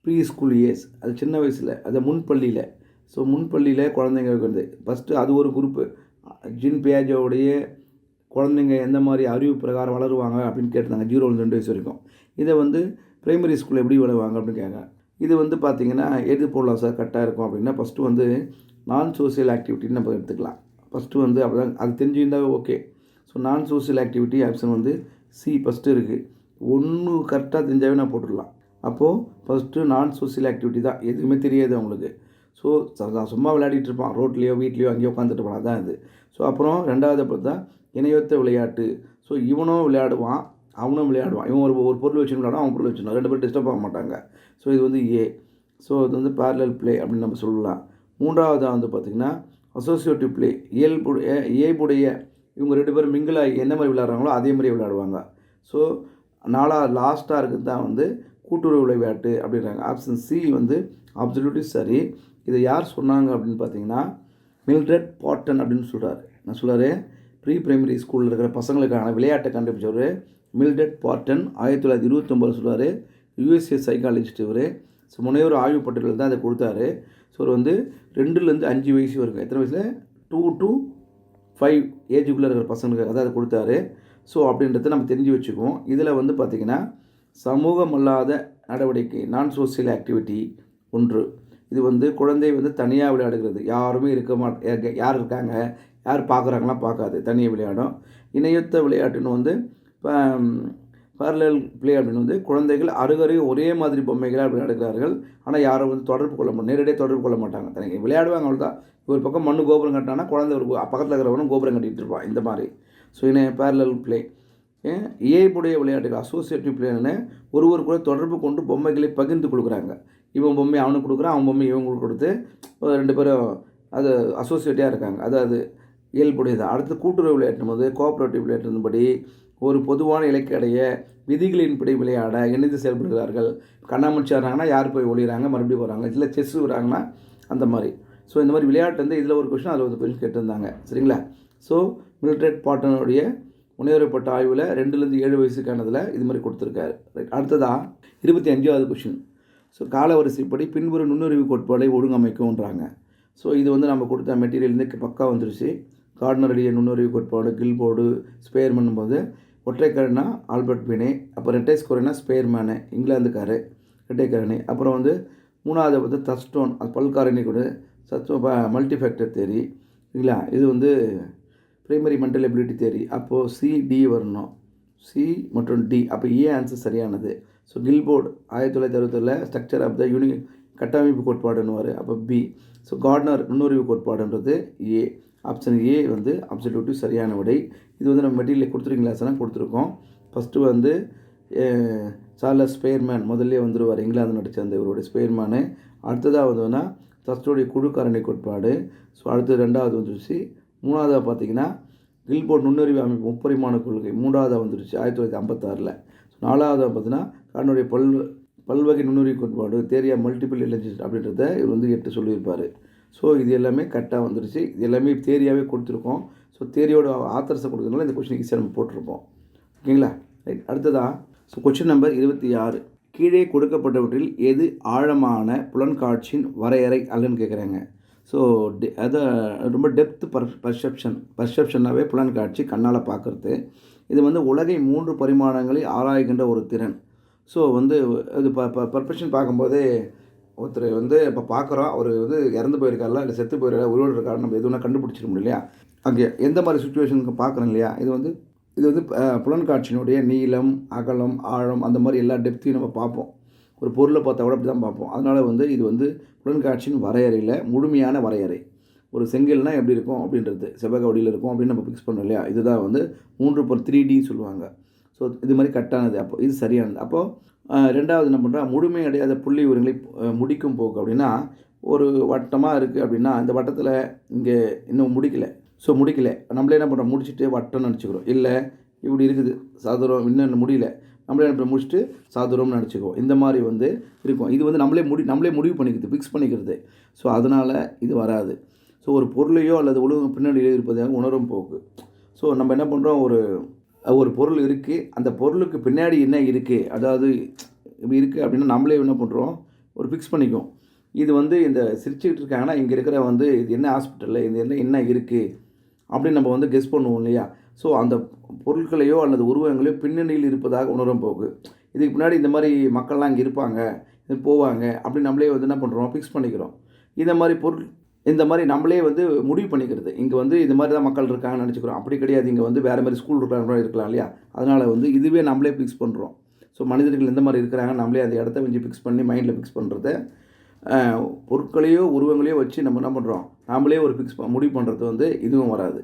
preschool years, அது சின்ன வயசில், அது முன்பள்ளியில். ஸோ முன்பள்ளியில் குழந்தைங்க இருக்கிறது ஃபஸ்ட்டு, அது ஒரு குரூப்பு. ஜின் பியாஜோடைய குழந்தைங்க எந்த மாதிரி அறிவு பிரகாரம் வளருவாங்க அப்படின்னு கேட்டிருந்தாங்க, 0-2 வயசு வரைக்கும். இதை வந்து ப்ரைமரி ஸ்கூலில் எப்படி வளருவாங்க அப்படின்னு கேட்குறாங்க. இது வந்து பார்த்திங்கன்னா எது போடலாம் சார் கரெக்டாக இருக்கும் அப்படின்னா, ஃபஸ்ட்டு வந்து நான் சோசியல் ஆக்டிவிட்டின்னு நம்ம எடுத்துக்கலாம். ஃபஸ்ட்டு வந்து அப்போ தான் அது தெரிஞ்சுருந்தாவே ஓகே. ஸோ நான் சோசியல் ஆக்டிவிட்டி ஆப்ஷன் வந்து சி ஃபஸ்ட்டு இருக்குது. 1 கரெக்டாக தெரிஞ்சாவே நான் போட்டுடலாம். அப்போது ஃபஸ்ட்டு நான் சோசியல் ஆக்டிவிட்டி தான், எதுவுமே தெரியாது அவங்களுக்கு. ஸோ சும்மா விளையாடிட்டு இருப்பான், ரோட்லேயோ வீட்லேயோ அங்கேயோ உட்காந்துட்டு இருப்பான், அதான் இது. ஸோ அப்புறம் 2வது பார்த்தா இணையொத்த விளையாட்டு. ஸோ இவனும் விளையாடுவான், அவனும் விளையாடுவான். இவன் ஒரு பொருள் வச்சுன்னு விளையாடுவான், அவன் பொருள் வச்சுருவான், 2 பேரும் டிஸ்டர்ப் ஆக மாட்டாங்க. ஸோ இது வந்து ஏ. ஸோ இது வந்து பேரலல் ப்ளே அப்படின்னு நம்ம சொல்லலாம். 3வதாக வந்து பார்த்திங்கன்னா அசோசியேட்டிவ் ப்ளே, ஏபுடைய இவங்க 2 பேரும் மிங்கிளாகி என்ன மாதிரி விளையாடுறாங்களோ அதே மாதிரி விளையாடுவாங்க. ஸோ 4வது லாஸ்ட்டாக இருக்கிறது தான் வந்து கூட்டுறவு விளையாட்டு அப்படின்றாங்க. ஆப்ஷன் சி வந்து அப்சல்யூட்லி சரி. இதை யார் சொன்னாங்க அப்படின்னு பார்த்தீங்கன்னா, மில்ட்ரட் பாட்டன் அப்படின்னு சொல்கிறாரு. நான் சொல்கிறாரு, ப்ரீ பிரைமரி ஸ்கூலில் இருக்கிற பசங்களுக்கான விளையாட்டை கண்டுபிடிச்சவர் மில்ட்ரட் பாட்டன் 1929 சொல்கிறார். யூஎஸ்ஏ சைக்காலஜிஸ்ட் இவர். ஸோ முனைவர் ஆய்வு பட்டியலில் தான் அதை கொடுத்தாரு. ஸோ அவர் வந்து 2லேருந்து 5 வயசு வரைக்கும், எத்தனை வயசில், 2 to 5 ஏஜுக்குள்ளே இருக்கிற பசங்களுக்கு அதாவது கொடுத்தாரு. ஸோ அப்படின்றத நம்ம தெரிஞ்சு வச்சுக்குவோம். இதில் வந்து பார்த்திங்கன்னா சமூகம் அல்லாத நடவடிக்கை நான் சோசியல் ஆக்டிவிட்டி 1. இது வந்து குழந்தை வந்து தனியாக விளையாடுகிறது. யாருமே யார் இருக்காங்க, யார் பார்க்குறாங்களாம் பார்க்காது, தனியாக விளையாடும். இணையொத்த விளையாட்டுன்னு வந்து இப்போ பேரலல் ப்ளே அப்படின்னு வந்து குழந்தைகள் அருகருகே ஒரே மாதிரி பொம்மைகளாக விளையாடுகிறார்கள். ஆனால் யாரும் வந்து தொடர்பு கொள்ள நேரடியாக தொடர்பு கொள்ள மாட்டாங்க. தனியாக விளையாடுவாங்க, அவ்வளோதான். ஒரு பக்கம் மண்ணு கோபுரம் கட்டினான்னா குழந்தை ஒரு பக்கத்தில் இருக்கிறவனும் கோபுரம் கட்டிகிட்டு இருப்பான், இந்த மாதிரி. So parallel play. இயைபுடைய விளையாட்டுகள் அசோசியேட்டிவ் ப்ளேன்னு ஒருவர் கூட தொடர்பு கொண்டு பொம்மைகளை பகிர்ந்து கொடுக்குறாங்க. இவன் பொம்மை அவனுக்கு கொடுக்குறான், அவன் பொம்மை இவங்களுக்கு கொடுத்து 2 பேரும் அது அசோசியேட்டிவாக இருக்காங்க. அதாவது இயல்புடையது. அடுத்து கூட்டுறவு விளையாட்டும் போது கோஆப்ரேட்டிவ் விளையாட்டின்படி ஒரு பொதுவான இலக்கை அடைய விதிகளின்படி விளையாட இணைந்து செயல்படுகிறார்கள். கண்ணாமூச்சி ஆடுறாங்கன்னா யார் போய் ஒளிகிறாங்க, மறுபடியும் வராங்க. இல்லை செஸ் விடுறாங்கன்னா அந்த மாதிரி. ஸோ இந்த மாதிரி விளையாட்டு வந்து இதில் ஒரு கொஷின், அதில் ஒரு கொஷின் கேட்டிருந்தாங்க. சரிங்களா? ஸோ மில்ட்ரேட் பாட்டனுடைய முன்னேறப்பட்ட ஆய்வில் 2லேருந்து 7 வயசுக்கானதில் இது மாதிரி கொடுத்துருக்காரு. ரைட். அடுத்ததாக 25வது கொஷின். ஸோ காலவரிசைப்படி பின்புற நுண்ணறிவு கோட்பாடை ஒழுங்கமைக்கும்ன்றாங்க. ஸோ இது வந்து நம்ம கொடுத்த மெட்டீரியல்லேருந்து பக்கா வந்துருச்சு. கார்ட்னருடைய நுண்ணறிவு கோட்பாடு, கில்போர்டு, ஸ்பேர்மன் போது ஒற்றைக்கரனா ஆல்பர்ட் பினே, அப்போ ரெட்டை ஸ்கோரனா ஸ்பேர்மேனு இங்கிலாந்துக்காரு ரெட்டைக்கரணி. அப்புறம் வந்து 3வது வந்து தஸ்டோன், அது பல்காரணி கூட மல்டிஃபேக்டர் தேரி. இல்லைங்களா? இது வந்து ப்ரைமரி மென்டல் எபிலிட்டி தேரி. அப்போது சி வரணும், சி மற்றும் டி. அப்போ ஆன்சர் சரியானது. So Guilford 1967 structure of the கட்டமைப்பு கோட்பாடுன்னுவார். அப்போ பி. ஸோ கார்ட்னர் நுண்ணறிவு கோட்பாடுன்றது ஏ. ஆப்ஷன் ஏ வந்து அப்சல்யூட்டிவ் சரியான விடை. இது வந்து நம்ம மெட்டீரியல் கொடுத்துருக்கீங்களா கொடுத்துருக்கோம். ஃபஸ்ட்டு வந்து சார்லஸ் ஸ்பேர்மேன் முதல்ல வந்துடுவார், இங்கிலாந்து நடித்த அந்த இவருடைய ஸ்பேர்மேனு. அடுத்ததாக வந்தோன்னா தஸ்டோடைய குழு காரணி கோட்பாடு. ஸோ அடுத்து 2வது வந்துருச்சு. 3வதாக பார்த்தீங்கன்னா கில்போர்ட் நுண்ணறிவு அமைப்பு முப்பரிமாண கொள்கை 3வதாக வந்துருச்சு 1956. 4வதாக பார்த்தீங்கன்னா காரனுடைய பல்வகை நுண்ணறிவு கோட்பாடு தேரி ஆஃப் மல்டிபிள் இன்டெலிஜென்ஸ் அப்படின்றத இவர் வந்து 8 சொல்லியிருப்பார். ஸோ இது எல்லாமே கரெக்டாக வந்துருச்சு. இது எல்லாமே தேரியாகவே கொடுத்துருக்கோம். ஸோ தேரியோட ஆத்தர்ஸை கொடுக்குறதுனால இந்த கொஸ்டின் ஈஸியாக நம்ம போட்டிருப்போம். ஓகேங்களா? ரைட். அடுத்ததாக ஸோ கொஸ்டின் நம்பர் 26. கீழே கொடுக்கப்பட்டவற்றில் எது ஆழமான புலன்காட்சியின் வரையறை அல்லன்னு கேட்குறாங்க. ஸோ அதை ரொம்ப டெப்த் பர்செப்ஷனாகவே புலன்காட்சி கண்ணால் பார்க்குறது. இது வந்து உலகை 3 பரிமாணங்களில் ஆராய்கின்ற ஒரு திறன். ஸோ வந்து இது பர்ஃபெக்ஷன் பார்க்கும்போதே ஒருத்தர் வந்து இப்போ பார்க்குறோம், அவர் வந்து இறந்து போயிருக்காருல, இல்லை செத்து போயிருக்காரு, உயிரோடு இருக்காரு, நம்ம எதுவும் கண்டுபிடிச்சிட முடியும் இல்லையா? அங்கே எந்த மாதிரி சுச்சுவேஷனுக்கு பார்க்குறோம் இல்லையா? இது வந்து புலன்காட்சியினுடைய நீளம், அகலம், ஆழம் அந்த மாதிரி எல்லா டெப்த்தையும் நம்ம பார்ப்போம். ஒரு பொருளை பார்த்தா கூட அப்படி தான் பார்ப்போம். அதனால் வந்து இது வந்து புலன்காட்சியின் வரையறையில் முழுமையான வரையறை. ஒரு செங்கல்னால் எப்படி இருக்கும் அப்படின்றது செவ்வக வடிவில் இருக்கும் அப்படின்னு நம்ம ஃபிக்ஸ் பண்ணோம் இல்லையா? இதுதான் வந்து 3/3D சொல்லுவாங்க. ஸோ இது மாதிரி கட்டானது. அப்போ இது சரியானது. அப்போது 2வது என்ன பண்ணுறா, முழுமை அடையாத புள்ளி விவரங்களை முடிக்கும் போக்கு. அப்படின்னா ஒரு வட்டமாக இருக்குது அப்படின்னா இந்த வட்டத்தில் இங்கே இன்னும் முடிக்கலை. ஸோ முடிக்கலை, நம்மளே என்ன பண்ணுறோம், முடிச்சுட்டு வட்டம்னு நினச்சிக்கிறோம். இல்லை இப்படி இருக்குது சதுரம், இன்னும் முடியல, நம்மளே என்ன முடிச்சுட்டு சதுரம்னு நினச்சிக்குவோம். இந்த மாதிரி வந்து இருக்கும். இது வந்து நம்மளே முடிவு பண்ணிக்கிறது, ஃபிக்ஸ் பண்ணிக்கிறது. ஸோ அதனால் இது வராது. ஸோ ஒரு பொருளையோ அல்லது ஒழுங்கு பின்னணியிலோ இருப்பதாக உணரும் போக்கு. ஸோ நம்ம என்ன பண்ணுறோம், ஒரு பொருள் இருக்குது, அந்த பொருளுக்கு பின்னாடி என்ன இருக்குது, அதாவது இப்படி இருக்குது அப்படின்னா நம்மளே என்ன பண்ணுறோம், ஒரு ஃபிக்ஸ் பண்ணிக்குவோம். இது வந்து இந்த சிரிச்சுக்கிட்டு இருக்காங்கன்னா இங்கே இருக்கிற வந்து இது என்ன ஹாஸ்பிட்டலில் இது என்ன இருக்குது அப்படின்னு நம்ம வந்து கெஸ் பண்ணுவோம் இல்லையா? ஸோ அந்த பொருட்களையோ அல்லது உருவங்களையோ பின்னணியில் இருப்பதாக உணரும் போக்கு. இதுக்கு முன்னாடி இந்த மாதிரி மக்கள்லாம் இங்கே இருப்பாங்க, போவாங்க அப்படின்னு நம்மளே வந்து என்ன பண்ணுறோம், ஃபிக்ஸ் பண்ணிக்கிறோம். இந்த மாதிரி நம்மளே வந்து முடிவு பண்ணிக்கிறது. இங்கே வந்து இது மாதிரி தான் மக்கள் இருக்காங்கன்னு நினச்சிக்கிறோம். அப்படி கிடையாது, இங்கே வந்து வேறு மாதிரி ஸ்கூல் இருக்கலாம் இல்லையா? அதனால் வந்து இதுவே நம்மளே ஃபிக்ஸ் பண்ணுறோம். ஸோ மனிதர்கள் எந்த மாதிரி இருக்கிறாங்க நம்மளே அந்த இடத்த கொஞ்சம் ஃபிக்ஸ் பண்ணி மைண்டில் ஃபிக்ஸ் பண்ணுறது. பொருட்களையோ உருவங்களையோ வச்சு நம்ம என்ன பண்ணுறோம், நாமளே ஒரு முடிவு பண்ணுறது வந்து இதுவும் வராது.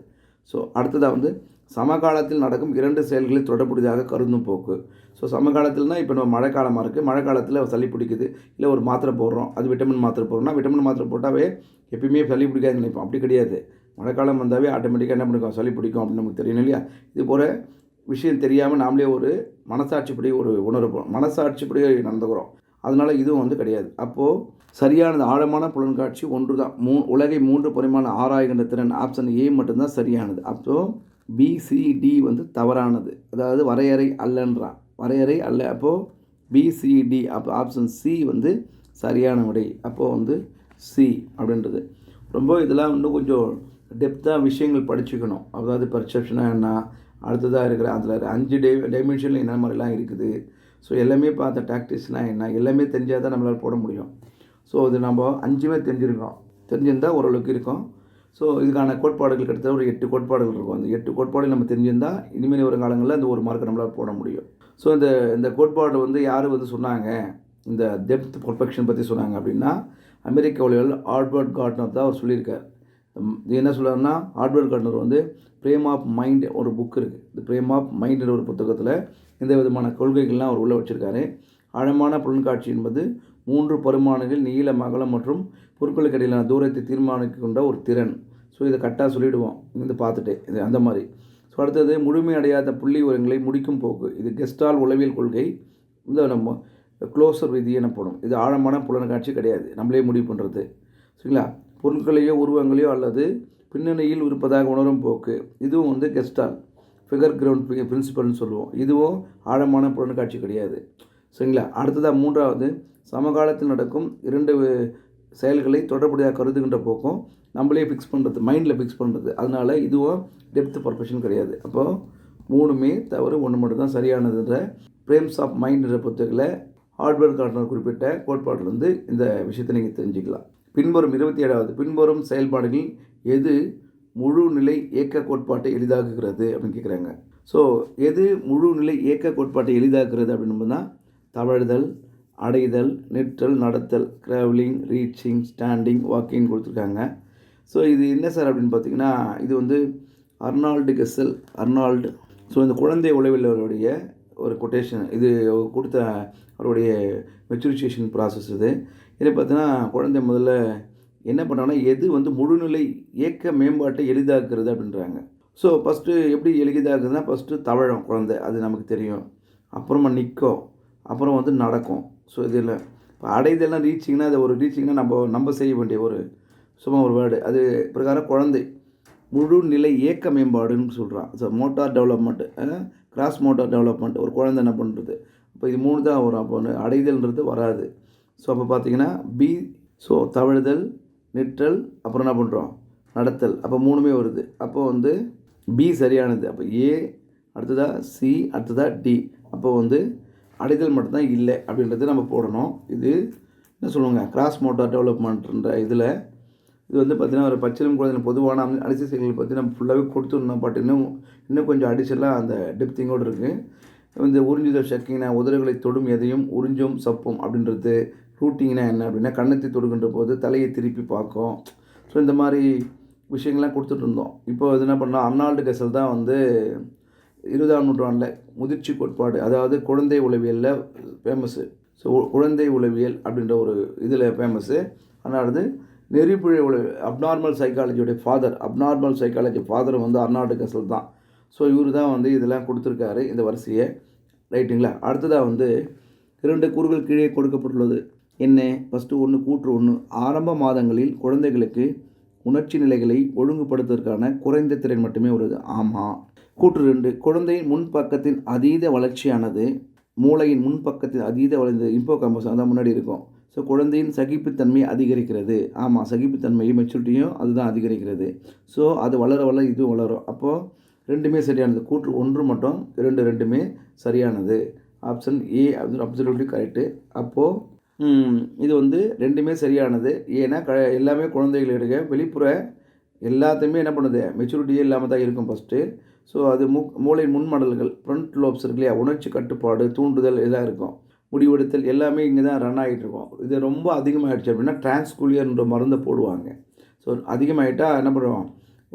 ஸோ அடுத்ததாக வந்து சமகாலத்தில் நடக்கும் 2 செயல்களில் தொடர்புடையதாக கருதும் போக்கு. ஸோ சமகாலத்தில்னால் இப்போ நம்ம மழை காலமாக இருக்குது, மழை காலத்தில் சளி பிடிக்குது, இல்லை ஒரு மாத்திரை போடுறோம், அது விட்டமின் மாத்திரை போடுறோம்னா விட்டமின் மாத்திரை போட்டாவே எப்பயுமே சளி பிடிக்காதுன்னு நினைப்போம். அப்படி கிடையாது. மழைக்காலம் வந்தாவே ஆட்டோமேட்டிக்காக என்ன பண்ணிக்கும், சளி பிடிக்கும் அப்படின்னு நமக்கு தெரியணும் இல்லையா? இது போல் விஷயம் தெரியாமல் நாமளே ஒரு மனசாட்சிப்படி ஒரு உணர்வோம், மனசாட்சிப்படி நடந்துக்கிறோம். அதனால் இதுவும் வந்து கிடையாது. அப்போது சரியானது ஆழமான புலன்காட்சி ஒன்று தான். உலகை 3 பரிமாண ஆராய்கின்ற திறன் ஆப்ஷன் ஏ மட்டும்தான் சரியானது. அப்போது பிசிடி வந்து தவறானது, அதாவது வரையறை அல்லன்றான், வரையறை அல்ல. அப்போது பிசிடி அப்போ ஆப்ஷன் சி வந்து சரியான விடை. அப்போது வந்து சி அப்படின்றது ரொம்ப இதெல்லாம் இன்னும் கொஞ்சம் டெப்த்தாக விஷயங்கள் படிச்சுக்கணும். அதாவது பர்செப்ஷனாக என்ன, அடுத்ததாக இருக்கிற அதில் 5 டைமென்ஷனில் என்ன மாதிரிலாம் இருக்குது. ஸோ எல்லாமே பார்த்த டாக்டிக்ஸ்னால் என்ன, எல்லாமே தெரிஞ்சால் தான் நம்மளால் போட முடியும். ஸோ இது நம்ம 5மே தெரிஞ்சிருந்தால் ஓரளவுக்கு இருக்கும். ஸோ இதுக்கான கோட்பாடுகள் கிட்டத்தட்ட ஒரு 8 கோட்பாடுகள் இருக்கும். அந்த 8 கோட்பாடுகள் நம்ம தெரிஞ்சிருந்தால் இனிமேல் வரும் காலங்களில் அந்த ஒரு மார்க்கை நம்மளால் போட முடியும். ஸோ இந்த கோட்பாடு யார் சொன்னாங்க, இந்த டெப்த் பர்ஃபெக்ஷன் பற்றி சொன்னாங்க அப்படின்னா, அமெரிக்க ஒளிகள் ஆல்பர்ட் கார்ட்னர் தான் அவர் சொல்லியிருக்கார். இது என்ன சொல்கிறாருன்னா, Albert Gardner frame of mind ஒரு புக் இருக்குது. இந்த பிரேம் ஆஃப் மைண்ட் ஒரு புத்தகத்தில் இந்த விதமான கொள்கைகள்லாம் அவர் உள்ளே வச்சுருக்காரு. ஆழமான புலன்காட்சி என்பது 3 பரிமாணங்கள் நீளம், அகலம் மற்றும் பொருட்களுக்கு இடையிலான தூரத்தை தீர்மானிக்கின்ற ஒரு திறன். ஸோ இதை கரெக்டாக சொல்லிவிடுவோம் பார்த்துட்டு இது அந்த மாதிரி. ஸோ அடுத்தது முழுமையடையாத புள்ளி உரங்களை முடிக்கும் போக்கு. இது கெஸ்டால் உளவியல் கொள்கை. நம்ம க்ளோசர் விதி எனப்படும். இது ஆழமான புலன்காட்சி கிடையாது, நம்மளே முடிவு பண்ணுறது. சரிங்களா? பொருட்களையோ உருவங்களையோ அல்லது பின்னணியில் இருப்பதாக உணரும் போக்கு. இதுவும் கெஸ்டால் ஃபிகர் கிரவுண்ட் பிரின்சிபல்னு சொல்லுவோம். இதுவும் ஆழமான புலன்காட்சி கிடையாது. சரிங்களா? அடுத்ததாக 3வது சமகாலத்தில் நடக்கும் 2 செயல்களை தொடர்புடையாக கருதுகின்ற போக்கும் நம்மளே ஃபிக்ஸ் பண்ணுறது, மைண்டில் ஃபிக்ஸ் பண்ணுறது. அதனால் இதுவும் டெப்த் பர்ஃபெக்ஷன் கிடையாது. அப்போது 3மே தவறு, 1 மட்டும் தான் சரியானதுன்ற பிரேம்ஸ் ஆஃப் மைண்ட்ன்ற புத்தகத்தில் ஆல்பர்ட் கார்ட்னர் குறிப்பிட்ட கோட்பாட்டிலிருந்து இந்த விஷயத்தை நீங்கள் தெரிஞ்சுக்கலாம். பின்வரும் 27வது பின்வரும் செயல்பாடுகளில் எது முழு நிலை இயக்க கோட்பாட்டை எளிதாக்குகிறது அப்படின்னு கேட்குறாங்க. ஸோ எது முழு நிலை இயக்க கோட்பாட்டை எளிதாக்குறது அப்படின்னு தான் தவழுதல், அடைதல், நிற்றல், நடத்தல், ட்ராவலிங், ரீச்சிங், ஸ்டாண்டிங், வாக்கிங் கொடுத்துருக்காங்க. ஸோ இது என்ன சார் அப்படின்னு பார்த்தீங்கன்னா, இது அர்னால்டு கெசல். ஸோ இந்த குழந்தை உளவியலுடைய ஒரு கொட்டேஷன். இது கொடுத்த அவருடைய மெச்சுரிசேஷன் ப்ராசஸ். இதில் பார்த்தீங்கன்னா குழந்தை முதல்ல என்ன பண்ணுறாங்கன்னா, எது முழுநிலை இயக்க மேம்பாட்டை எளிதாக்குறது அப்படின்றாங்க. ஸோ ஃபஸ்ட்டு எப்படி எளிதாக்குதுன்னா, ஃபஸ்ட்டு தவழும் குழந்தை, அது நமக்கு தெரியும். அப்புறமா நிற்கும், அப்புறம் நடக்கும். ஸோ இதில் இப்போ அடைதெல்லாம் ரீச்சிங்னா, அது ஒரு ரீச்சிங்னா நம்ம செய்ய வேண்டிய சும்மா ஒரு வேர்டு. அது பிரகாரம் குழந்தை முழு நிலை இயக்க மேம்பாடுன்னு சொல்கிறான். So motor development, cross motor development, ஒரு குழந்தை என்ன பண்ணுறது. அப்போ இது 3 தான் வரும். அப்போ அடைதல்ன்றது வராது. ஸோ அப்போ பார்த்தீங்கன்னா பி. ஸோ தவழுதல், நிற்றல், அப்புறம் என்ன பண்ணுறோம், நடத்தல். அப்போ 3மே வருது. அப்போது பி சரியானது. அப்போ ஏ, அடுத்ததாக சி, அடுத்ததாக டி. அப்போது அடைதல் மட்டும்தான் இல்லை அப்படின்றது நம்ம போடணும். இது என்ன சொல்லுவாங்க, கிராஸ் மோட்டார் டெவலப்மெண்ட்ன்ற இதில் இது பார்த்திங்கன்னா ஒரு பச்சிலம் குழந்தைகள் பொதுவான அடிசல் செயல்கள் பற்றி நம்ம ஃபுல்லாகவே கொடுத்துருந்தோம். பட் இன்னும் கொஞ்சம் அடிச்சலாக அந்த டெப்த்திங்கோடு இருக்குது. உறிஞ்சுதல் சக்கினா உதடுகளை தொடும் எதையும் உறிஞ்சும் சப்பும் அப்படின்றது. ரூட்டிங்னா என்ன அப்படின்னா, கண்ணத்தை தொடுகின்ற போது தலையை திருப்பி பார்க்கும். ஸோ இந்த மாதிரி விஷயங்கள்லாம் கொடுத்துட்டு இருந்தோம். இப்போ இது என்ன பண்ணோம், அர்னால்டு கெசல் தான் 20ஆம் நூற்றாண்டில் முதிர்ச்சி கோட்பாடு, அதாவது குழந்தை உளவியலில் ஃபேமஸ்ஸு. ஸோ குழந்தை உளவியல் அப்படின்ற ஒரு இதில் ஃபேமஸ்ஸு. அதனால நெறிப்புழை அப்நார்மல் சைக்காலஜியோடைய ஃபாதர் அர்னால்டு கெசல் தான். ஸோ இவர் தான் இதெல்லாம் கொடுத்துருக்காரு, இந்த வரிசையை. ரைட்டுங்களா? அடுத்ததாக 2 கூறுகள் கீழே கொடுக்கப்பட்டுள்ளது. என்ன? ஃபஸ்ட்டு 1 கூற்று 1. ஆரம்ப மாதங்களில் குழந்தைகளுக்கு உணர்ச்சி நிலைகளை ஒழுங்குபடுத்துவதற்கான குறைந்த திறன் மட்டுமே உள்ளது. ஆமாம். கூற்று 2. குழந்தையின் முன்பக்கத்தின் அதீத வளர்ச்சியானது மூளையின் முன்பக்கத்தின் அதீத வளர்ந்து இம்போகாம்பஸ் அதான் முன்னாடி இருக்கும். ஸோ குழந்தையின் சகிப்புத்தன்மை அதிகரிக்கிறது. ஆமாம், சகிப்புத்தன்மையும் மெச்சூரிட்டியும் அதுதான் அதிகரிக்கிறது. ஸோ அது வளர இதுவும் வளரும். அப்போது 2மே சரியானது. கூற்று 1 மட்டும் 2 2மே சரியானது. Option A absolutely correct. அப்போது இது 2மே சரியானது. ஏன்னா எல்லாமே குழந்தைகளுடைய வெளிப்புற எல்லாத்தையுமே என்ன பண்ணுது, மெச்சூரிட்டியே இல்லாமல் தான் இருக்கும் ஃபஸ்ட்டு. ஸோ அது மூளையின் முன்மடல்கள், ஃப்ரண்ட் லோப்ஸ் இருக்கு இல்லையா, உணர்ச்சி கட்டுப்பாடு, தூண்டுதல் இதெல்லாம் இருக்கும். முடிவெடுத்தல் எல்லாமே இங்கே தான் ரன் ஆகிட்டுருக்கும். இது ரொம்ப அதிகமாகிடுச்சு அப்படின்னா டிரான்ஸ்கூலியர்ன்ற மருந்தை போடுவாங்க. ஸோ அதிகமாகிட்டால் என்ன பண்ணுவோம்,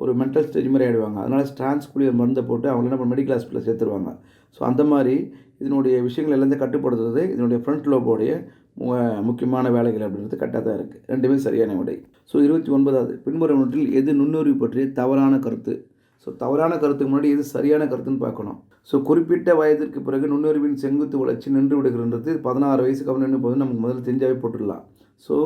ஒரு மென்டல் ஸ்டேஜ் மாதிரி ஆகிடுவாங்க. அதனால் டிரான்ஸ்கூலியர் மருந்தை போட்டு அவங்க என்ன மெடிக்கல் ஹாஸ்பிட்டலில் சேர்த்துருவாங்க. ஸோ அந்த மாதிரி இதனுடைய விஷயங்கள் எல்லாத்தையும் கட்டுப்படுத்துறது இதனுடைய ஃப்ரண்ட் லோபோடைய முக்கியமான வேலைகள் அப்படின்றது கரெக்டாக தான் இருக்குது. 2மே சரியான விடை. ஸோ 29வது பின்வரும் நூற்றில் எது நுண்ணறிவு பற்றிய தவறான கருத்து. ஸோ தவறான கருத்துக்கு முன்னாடி எது சரியான கருத்துன்னு பார்க்கணும். ஸோ குறிப்பிட்ட வயதிற்கு பிறகு நுண்ணறிவின் செங்குத்து வளர்ச்சி நின்று விடுகிறது. 16 வயசுக்கு அப்புறம் நின்று போது நமக்கு முதல்ல தெரிஞ்சாவே போட்டுடலாம். ஸோ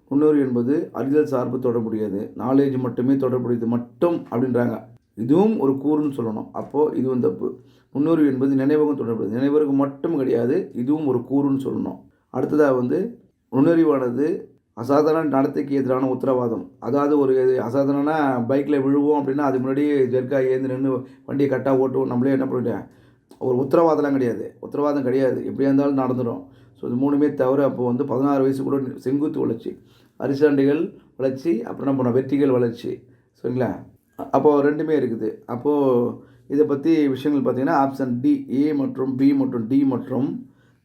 நுண்ணறிவு என்பது அறிதல் சார்பு தொடர்புடையது, நாலேஜ் மட்டுமே தொடர்புடையது மட்டும் அப்படின்றாங்க. இதுவும் ஒரு கூறுன்னு சொல்லணும். அப்போது இதுவும் தப்பு. நுண்ணறிவு என்பது நினைவகம் தொடர்புடையது, நினைவகம் மட்டும் கிடையாது, இதுவும் ஒரு கூறுன்னு சொல்லணும். அடுத்ததாக நுண்ணறிவானது அசாதாரண நடத்தைக்கு எதிரான உத்தரவாதம். அதாவது ஒரு அசாதாரண பைக்கில் விழுவோம் அப்படின்னா, அதுக்கு முன்னாடி ஜெர்க்காகி எழுந்து நின்று வண்டியை கரெக்டாக ஓட்டுவோம். நம்மளே என்ன பண்ணிட்டேன், ஒரு உத்தரவாதம்லாம் கிடையாது. உத்தரவாதம் கிடையாது. எப்படியா இருந்தாலும் நடந்துடும். ஸோ இது 3மே தவிர அப்போ வந்து 16 வயசு கூட செங்குத்து வளர்ச்சி, அரிசாண்டிகள் வளர்ச்சி, அப்புறம் என்ன பண்ணோம் வெர்டிகல் வளர்ச்சி. சரிங்களா? அப்போது 2மே இருக்குது. அப்போது இதை பற்றி விஷயங்கள் பார்த்தீங்கன்னா, ஆப்ஷன் டி ஏ மற்றும் பி மற்றும் டி மற்றும்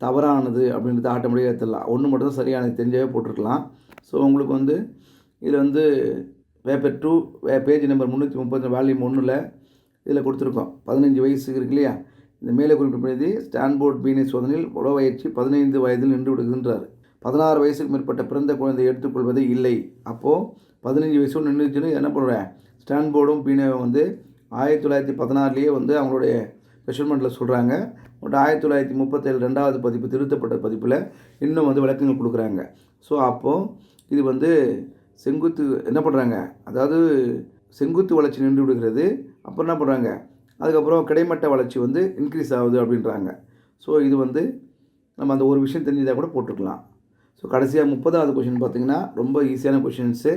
தவறானது அப்படின்றது ஆட்டோமேட்டிக்காக எடுத்துடலாம். ஒன்று மட்டும் தான் சரியானது தெரிஞ்சாவே போட்டிருக்கலாம். ஸோ உங்களுக்கு வந்து இதில் வந்து பேப்பர் 2 பேஜ் நம்பர் 330 வால்யூம் 1ல் இதில் கொடுத்துருக்கோம். 15 வயசு இருக்கு இல்லையா, இந்த மேலே குறிப்பிட்டபடி ஸ்டான்போர்ட் பீனை சோதனையில் உடற்பயிற்சி 15 வயதில் நின்று விடுகின்றார். 16 வயசுக்கு மேற்பட்ட பிறந்த குழந்தை எடுத்துக்கொள்வது இல்லை. அப்போது 15 வயசோடு நின்றுச்சுன்னு என்ன பண்ணுறேன், ஸ்டான்போர்டும் பீனோவும் வந்து 1916லேயே வந்து அவங்களுடைய மெஷர்மெண்ட்டில் சொல்கிறாங்க. பட் 1937 2வது பதிப்பு திருத்தப்பட்ட பதிப்பில் இன்னும் வந்து விளக்கங்கள் கொடுக்குறாங்க. ஸோ அப்போது இது வந்து செங்குத்து என்ன பண்ணுறாங்க, அதாவது செங்குத்து வளர்ச்சி நின்று விடுகிறது. அப்புறம் என்ன பண்ணுறாங்க, அதுக்கப்புறம் கிடைமட்ட வளர்ச்சி வந்து இன்க்ரீஸ் ஆகுது அப்படின்றாங்க. ஸோ இது வந்து நம்ம அந்த ஒரு விஷயம் தெரிஞ்சதாக கூட போட்டுக்கலாம். ஸோ கடைசியாக 30வது கொஷின் பார்த்திங்கன்னா ரொம்ப ஈஸியான கொஷின்ஸு.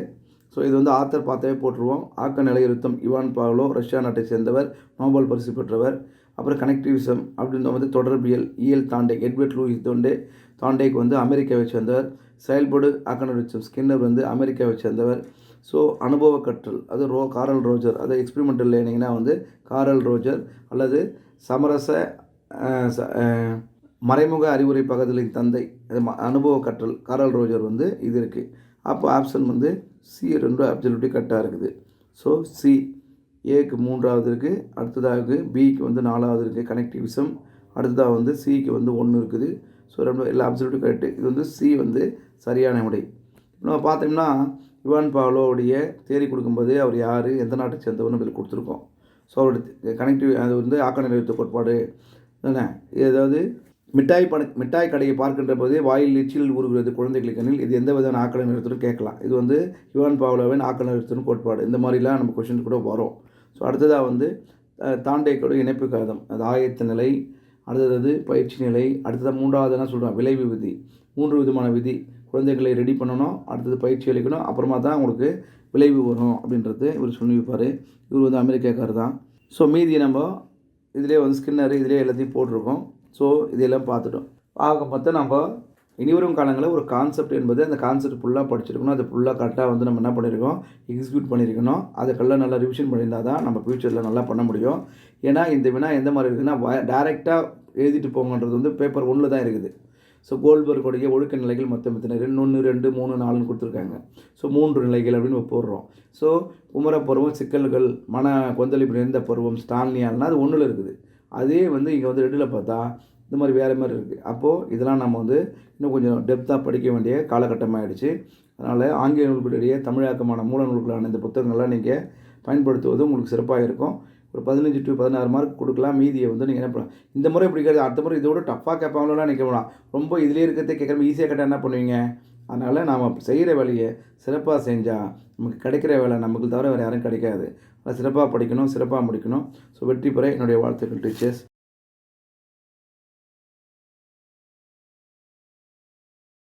ஸோ இது வந்து ஆத்தர் பார்த்தாவே போட்டுருவோம். ஆக்க நிலையுறுத்தம் இவான் பாவ்லோ, ரஷ்யா நாட்டை சேர்ந்தவர், நோபல் பரிசு பெற்றவர். அப்புறம் கனெக்டிவிசம் அப்படின்ற வந்து தொடர்பியல் இயல் தாண்டேக், எட்வர்ட் லூயிஸ் தாண்டேக் வந்து அமெரிக்காவை சேர்ந்தவர். செயல்பாடு ஆக்க நிலையுறுத்தம் ஸ்கின்னர் வந்து அமெரிக்காவை சேர்ந்தவர். ஸோ அனுபவ கற்றல் அது காரல் ரோஜர், அது எக்ஸ்பெரிமெண்டல் லேர்னிங்னா வந்து காரல் ரோஜர், அல்லது சமரச மறைமுக அறிவுரை பகுதிகளின் தந்தை, அது அனுபவ கற்றல் காரல் ரோஜர் வந்து இது இருக்குது. அப்போ ஆப்ஷன் வந்து சி 2 அப்சல்யூட்லி கரெக்டாக இருக்குது. ஸோ சி ஏக்கு 3வது இருக்குது, அடுத்ததாக பிக்கு வந்து 4வது இருக்குது கனெக்டிவிசம், அடுத்ததாக வந்து சிக்கு வந்து 1 இருக்குது. ஸோ 2 எல்லாம் அப்சல்யூட்லி கரெக்டு. இது வந்து சி வந்து சரியான விடை. நம்ம பார்த்தோம்னா இவான் பாவ்லோவுடைய தேரி கொடுக்கும்போது அவர் யார், எந்த நாட்டை சேர்ந்தவர்னு இதில் கொடுத்துருக்கோம். ஸோ அவருடைய கனெக்டிவ் அது வந்து ஆக்க நிலையுறுத்த கோட்பாடு தானே. ஏதாவது மிட்டாய் கடையை பார்க்கின்ற போதே வாயில் எச்சில் ஊறுகிறது குழந்தைகளுக்கு, இது எந்த விதமான ஆக்க நிலையுறுத்தலும் கேட்கலாம். இது வந்து இவான் பாவ்லோவின் ஆக்க நிலையுறுத்தலும் கோட்பாடு. இந்த மாதிரிலாம் நம்ம கொஷின் கூட வரும். ஸோ அடுத்ததாக வந்து தாண்டேக்கோட இணைப்பு காதம், அது ஆயத்த நிலை, அடுத்தது பயிற்சி நிலை, அடுத்ததாக 3வது என்ன சொல்கிறோம் விளைவு விதி. 3 விதமான விதி, குழந்தைகளை ரெடி பண்ணணும், அடுத்தது பயிற்சி அளிக்கணும், அப்புறமா தான் உங்களுக்கு விளைவு வரும் அப்படின்றது இவர் சொல்லி வைப்பார். இவர் வந்து அமெரிக்காக்கார் தான். ஸோ மீதி நம்ம இதிலே வந்து ஸ்கின்னர் இதிலே எல்லாத்தையும் போட்டிருக்கோம். ஸோ இதெல்லாம் பார்த்துட்டோம். ஆக மொத்தம் நம்ம இனிவரும் காலங்களில் ஒரு கான்செப்ட் என்பது அந்த கான்செப்ட் ஃபுல்லாக படிச்சிருக்கணும். அது ஃபுல்லாக கரெக்டாக வந்து நம்ம என்ன பண்ணியிருக்கோம், எக்ஸிக்யூட் பண்ணியிருக்கணும். அதுக்கெல்லாம் நல்லா ரிவிஷன் பண்ணியிருந்தால் தான் நம்ம ஃப்யூச்சரில் நல்லா பண்ண முடியும். ஏன்னா இந்த வினா எந்த மாதிரி இருக்குதுன்னா டைரெக்டாக எழுதிட்டு போங்கன்றது வந்து பேப்பர் 1 தான் இருக்குது. ஸோ கோல்பர்குடைய ஒழுக்க நிலைகள் மொத்தம் எத்தனை, 1 2 3 4ன்னு கொடுத்துருக்காங்க. ஸோ 3 நிலைகள் அப்படின்னு போடுறோம். ஸோ குமரப்பருவம், சிக்கல்கள், மன கொந்தளிப்பு நிறைந்த பருவம், ஸ்டான்லியால்னா அது 1ல் இருக்குது. அதே வந்து இங்கே வந்து 2ல் பார்த்தா இந்த மாதிரி வேறு மாதிரி இருக்குது. அப்போது இதெல்லாம் நம்ம வந்து இன்னும் கொஞ்சம் டெப்த்தாக படிக்க வேண்டிய காலகட்டமாகிடுச்சு. அதனால் ஆங்கில நூல்களுடைய தமிழாக்கமான மூல நூல்களான இந்த புத்தகங்கள்லாம் நீங்கள் பயன்படுத்துவது உங்களுக்கு சிறப்பாக இருக்கும். ஒரு 15 to 16 மார்க் கொடுக்கலாம். மீதியை வந்து நீங்கள் என்ன பண்ணலாம், இந்த முறை பிடிக்காது, அடுத்த முறை இதோட டஃப்பாக கேட்பாங்களோலாம் நினைக்க வேணாம். ரொம்ப இதிலே இருக்கிறதே கேட்குற ஈஸியாக கேட்டால் என்ன பண்ணுவீங்க. அதனால் நாம் செய்கிற வேலையை சிறப்பாக செஞ்சால் நமக்கு கிடைக்கிற வேலை நமக்கு தவிர வேறு யாரும் கிடைக்காது. அதை சிறப்பாக படிக்கணும், சிறப்பாக முடிக்கணும். ஸோ வெற்றி பெற என்னுடைய வாழ்த்துக்கள் டீச்சர்ஸ்.